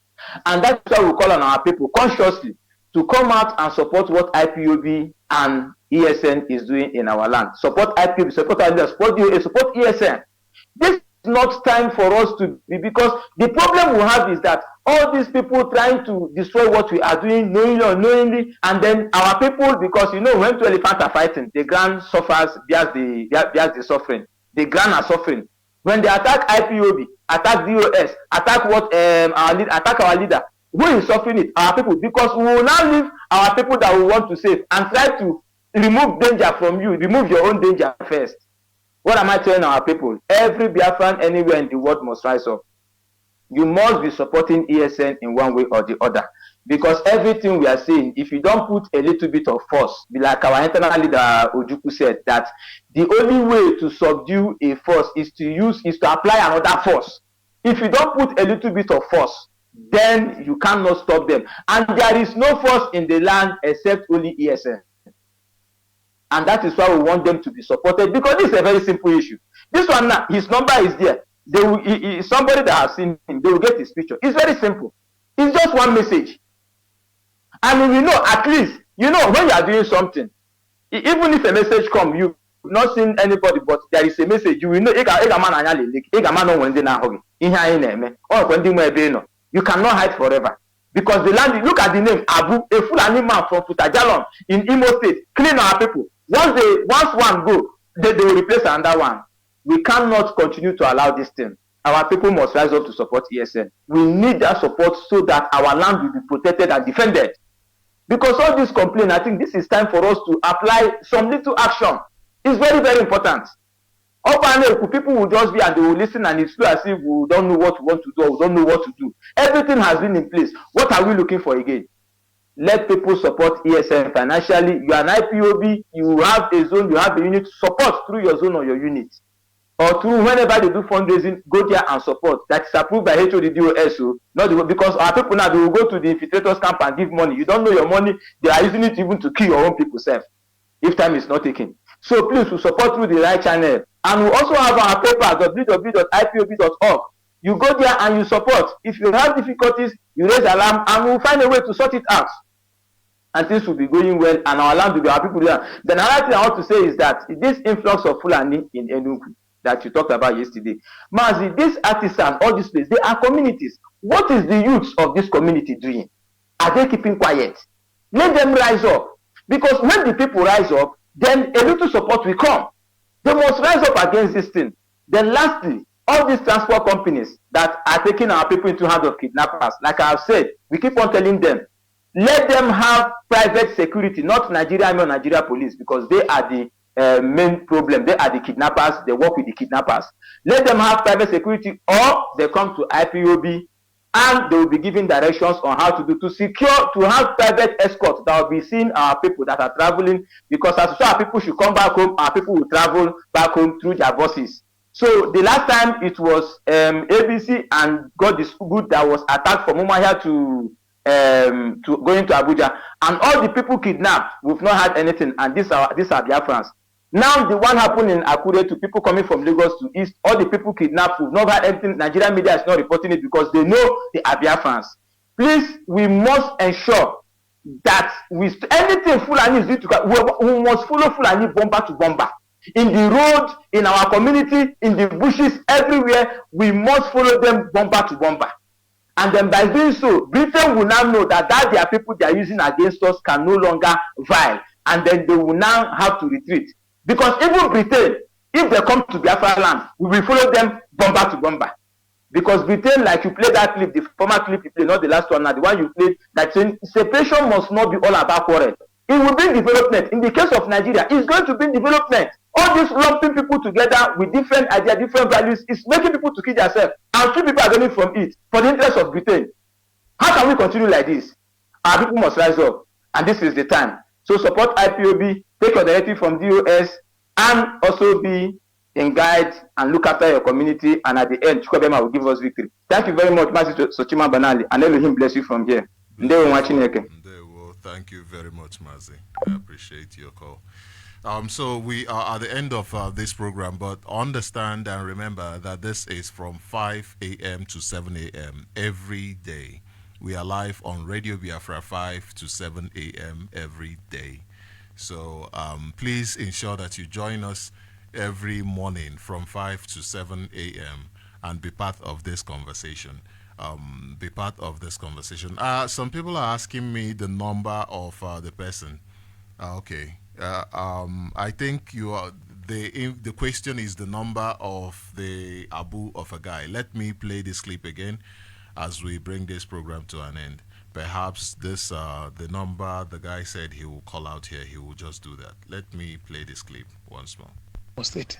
And that's why we call on our people consciously to come out and support what IPOB and ESN is doing in our land. Support IPOB, support our leaders, support ESN. This is not time for us to be, because the problem we have is that all these people trying to destroy what we are doing, knowingly or unknowingly, and then our people, because when two elephants are fighting, the ground suffers, bears the suffering. The ground are suffering. When they attack IPOB, attack DOS, attack attack our leader, who is suffering it? Our people, because we will now leave our people that we want to save and try to remove danger from you, remove your own danger first. What am I telling our people? Every Biafran anywhere in the world must rise up. You must be supporting ESN in one way or the other. Because everything we are saying, if you don't put a little bit of force, be like our internal leader Ojukwu said, that the only way to subdue a force is to apply another force. If you don't put a little bit of force, then you cannot stop them. And there is no force in the land except only ESN. And that is why we want them to be supported, because this is a very simple issue. This one now, his number is there. Somebody that has seen him, they will get his picture. It's very simple. It's just one message. And at least, when you are doing something, even if a message comes, you've not seen anybody, but there is a message, you will know, you cannot hide forever. Because the land, look at the name, Abu, a Fulani man from Futajalon in Imo State, clean our people. Once one go, they will replace another one. We cannot continue to allow this thing. Our people must rise up to support ESN. We need that support so that our land will be protected and defended. Because all this complaint, I think this is time for us to apply some little action. It's very, very important. People will just be and they will listen, and it's as if we don't know what we want to do or we don't know what to do. Everything has been in place. What are we looking for again? let people support ESN financially. You are an IPOB, you have a zone, you have a unit, support through your zone or your unit. Or through whenever they do fundraising, go there and support. That is approved by HODDOS, not the, because our people now, they will go to the infiltrators camp and give money. You don't know your money, they are using it even to kill your own people self, if time is not taken. So please, we support through the right channel. And we also have our paper, www.ipob.org. You go there and you support. If you have difficulties, you raise alarm and we'll find a way to sort it out. And things will be going well and our land will be our people there. Then another thing I want to say is that this influx of Fulani in Enugu that you talked about yesterday, Mazi, these artisans, all these places, they are communities. What is the youths of this community doing? Are they keeping quiet? Let them rise up. Because when the people rise up, then a little support will come. They must rise up against this thing. Then lastly, all these transport companies that are taking our people into hands of kidnappers, like I have said, we keep on telling them, let them have private security, not Nigeria Army or Nigeria Police, because they are the main problem. They are the kidnappers. They work with the kidnappers. Let them have private security, or they come to IPOB and they will be giving directions on how to do to secure, to have private escorts that will be seeing our people that are traveling, because as soon as our people should come back home, our people will travel back home through their buses. So the last time it was ABC and got this good that was attacked from Umuahia to going to Abuja, and all the people kidnapped, we've not had anything, and these are Biafrans. Now the one happened in Akure to people coming from Lagos to East, all the people kidnapped, we've not had anything. Nigerian media is not reporting it because they know they are Biafrans. Please, we must ensure that anything Fulani is due to, we must follow Fulani bomber to bomber. In the road, in our community, in the bushes, everywhere, we must follow them bomber to bomber. And then by doing so, Britain will now know that their people they are using against us can no longer vie. And then they will now have to retreat. Because even Britain, if they come to Biafra land, we will follow them bomber to bomber. Because Britain, like you played that clip, the former clip you played, not the last one, now the one you played, that separation must not be all about quarrel. It will bring development. In the case of Nigeria, it's going to bring development. All this lumping people together with different ideas, different values, is making people to kill themselves. And few people are going from it for the interest of Britain. How can we continue like this? Our people must rise up. And this is the time. So support IPOB, take your directive from DOS, and also be in guide and look after your community. And at the end, Chukwabema will give us victory. Thank you very much, Master Sochima Mbanali, and Elohim bless you from here. Thank you very much, Mazi. I appreciate your call. So we are at the end of this program, but understand and remember that this is from 5 a.m. to 7 a.m. every day. We are live on Radio Biafra 5 to 7 a.m. every day. So please ensure that you join us every morning from 5 to 7 a.m. and be part of this conversation. Be part of this conversation. Some people are asking me the number of the person. Okay. I think you are the question is the number of the Abu of a guy. Let me play this clip again as we bring this program to an end. Perhaps this the number the guy said he will call out here. He will just do that. Let me play this clip once more. State.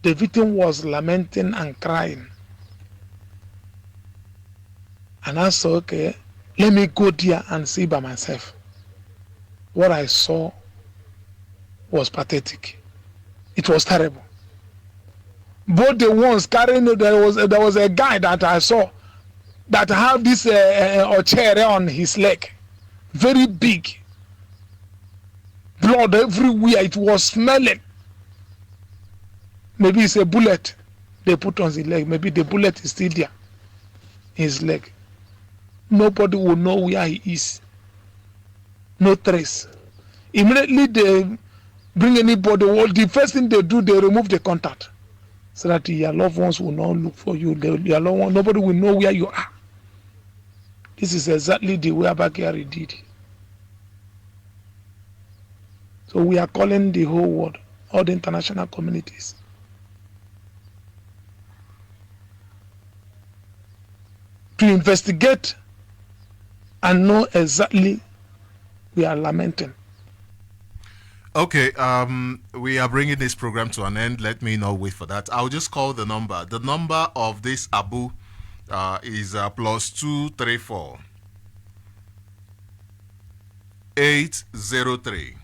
The victim was lamenting and crying. And I said, okay, let me go there and see by myself. What I saw was pathetic. It was terrible. Both the ones carrying, there was a guy that I saw that had this chair on his leg, very big, blood everywhere. It was smelling. Maybe it's a bullet they put on his leg. Maybe the bullet is still there in his leg. Nobody will know where he is. No trace. Immediately they bring anybody. Well, the first thing they do, they remove the contact, so that your loved ones will not look for you. Your loved ones, nobody will know where you are. This is exactly the way Abakari did. So we are calling the whole world, all the international communities, to investigate and know exactly we are lamenting. Okay, we are bringing this program to an end. Let me not wait for that. I'll just call the number. The number of this Abu is +234 803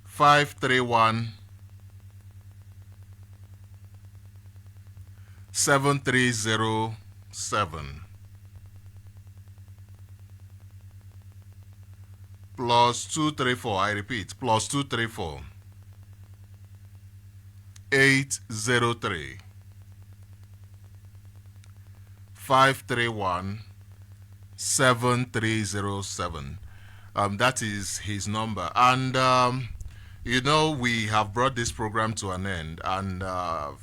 531 7307 plus 234. I repeat, plus 234 803 531 7307. That is his number. And you know, we have brought this program to an end, and I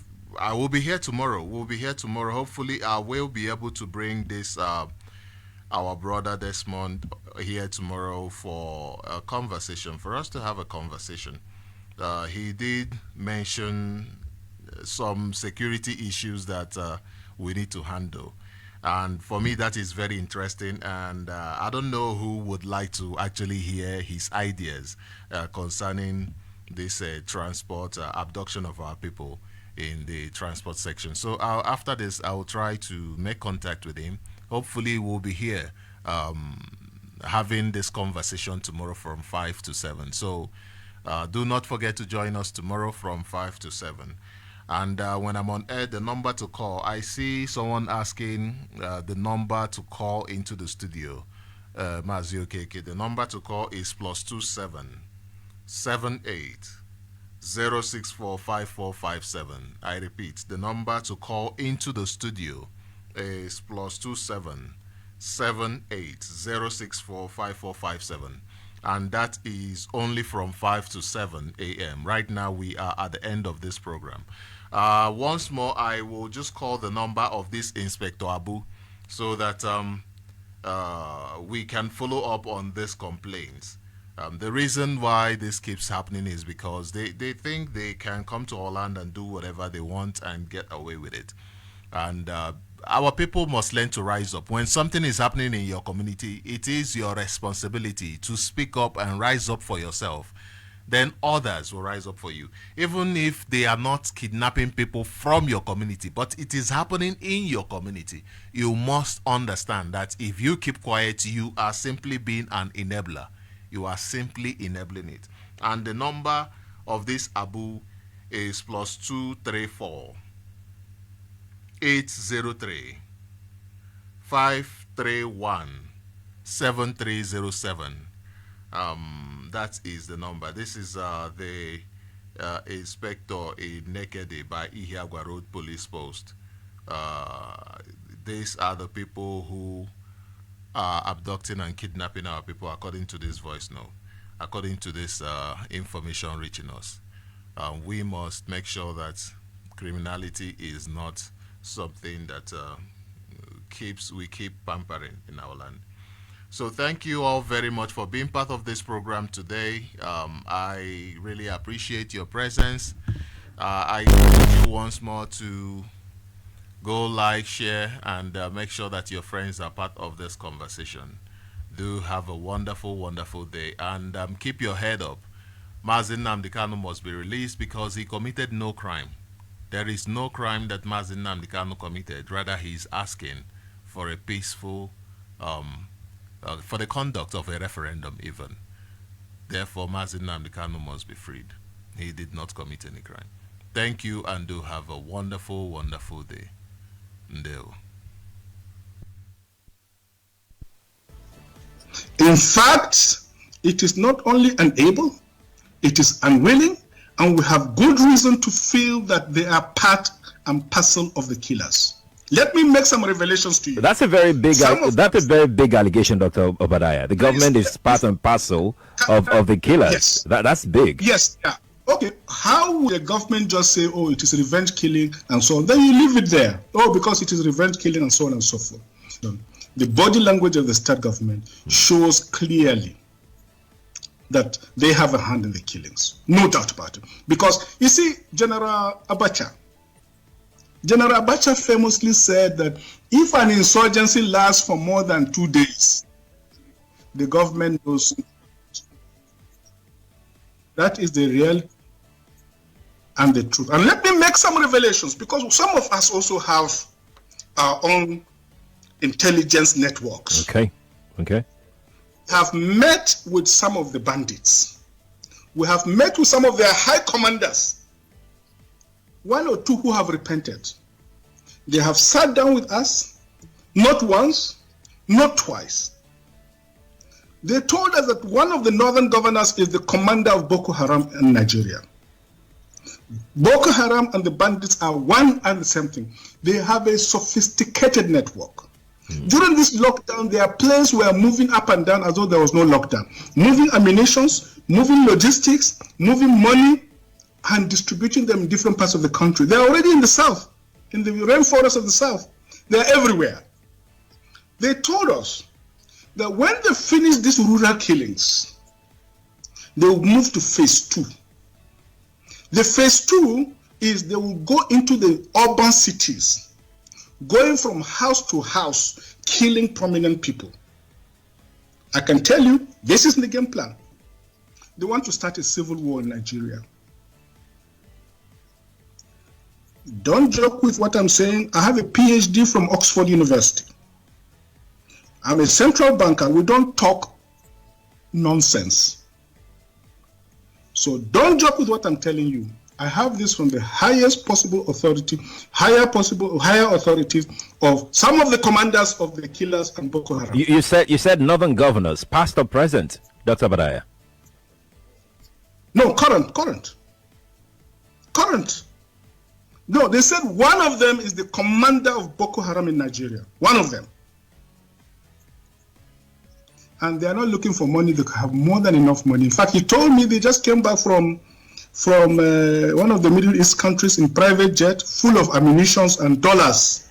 will be here tomorrow. We'll be here tomorrow. Hopefully, I will be able to bring this our brother Desmond here tomorrow for a conversation, for us to have a conversation. He did mention some security issues that we need to handle. And for me, that is very interesting. And I don't know who would like to actually hear his ideas concerning this transport, abduction of our people in the transport section. So after this, I will try to make contact with him. Hopefully, we'll be here having this conversation tomorrow from 5 to 7. So do not forget to join us tomorrow from 5 to 7. And when I'm on air, the number to call, I see someone asking the number to call into the studio. Mazio Keke, the number to call is +27 78 064 5457. I repeat, the number to call into the studio is +27 78 064 5457. And that is only from 5 to 7 a.m. Right now, we are at the end of this program. Once more, I will just call the number of this Inspector Abu so that we can follow up on these complaints. The reason why this keeps happening is because they think they can come to our land and do whatever they want and get away with it. And our people must learn to rise up. When something is happening in your community, it is your responsibility to speak up and rise up for yourself. Then others will rise up for you. Even if they are not kidnapping people from your community, but it is happening in your community, you must understand that if you keep quiet, you are simply being an enabler. You are simply enabling it. And the number of this Abu is +234 803 531 7307. That is the number. This is the inspector in Nekede by Ihiagwa Road Police Post. These are the people who are abducting and kidnapping our people, according to this voice note, according to this information reaching us. We must make sure that criminality is not something that we keep pampering in our land. So thank you all very much for being part of this program today. I really appreciate your presence. I urge you once more to go like, share, and make sure that your friends are part of this conversation. Do have a wonderful, wonderful day, and keep your head up. Mazin Nnamdi Kanu must be released because he committed no crime. There is no crime that Mazin Nnamdi Kanu committed. Rather, he is asking for a peaceful, for the conduct of a referendum even. Therefore, Mazin Nnamdi Kanu must be freed. He did not commit any crime. Thank you, and do have a wonderful, wonderful day. Ndeo. In fact, it is not only unable, it is unwilling, and we have good reason to feel that they are part and parcel of the killers. Let me make some revelations to you. That's a very big allegation, Dr. Obadiah. The government is part and parcel of the killers. Yes. That's big. Yes. Yeah. Okay. How would the government just say, oh, it is revenge killing and so on? Then you leave it there. Oh, because it is revenge killing and so on and so forth. The body language of the state government shows clearly that they have a hand in the killings. No doubt about it. Because, you see, General Abacha famously said that if an insurgency lasts for more than 2 days, the government knows. That is the real and the truth. And let me make some revelations, because some of us also have our own intelligence networks. Okay. Okay. Have met with some of the bandits. We have met with some of their high commanders. 1 or 2 who have repented. They have sat down with us, not once, not twice. They told us that one of the northern governors is the commander of Boko Haram in Nigeria. Boko Haram and the bandits are one and the same thing. They have a sophisticated network. During this lockdown, their planes were moving up and down as though there was no lockdown. Moving ammunitions, moving logistics, moving money, and distributing them in different parts of the country. They're already in the south, in the rainforest of the south. They're everywhere. They told us that when they finish these rural killings, they will move to phase 2. The phase 2 is they will go into the urban cities, going from house to house, killing prominent people. I can tell you, this is the game plan. They want to start a civil war in Nigeria. Don't joke with what I'm saying. I have a PhD from Oxford University. I'm a central banker. We don't talk nonsense. So don't joke with what I'm telling you. I have this from the highest possible authority, higher authorities of some of the commanders of the killers and Boko Haram. You said northern governors, past or present, Dr. Badaya? No, current. No, they said one of them is the commander of Boko Haram in Nigeria. One of them. And they are not looking for money. They have more than enough money. In fact, he told me they just came back from one of the Middle East countries in private jet, full of ammunitions and dollars.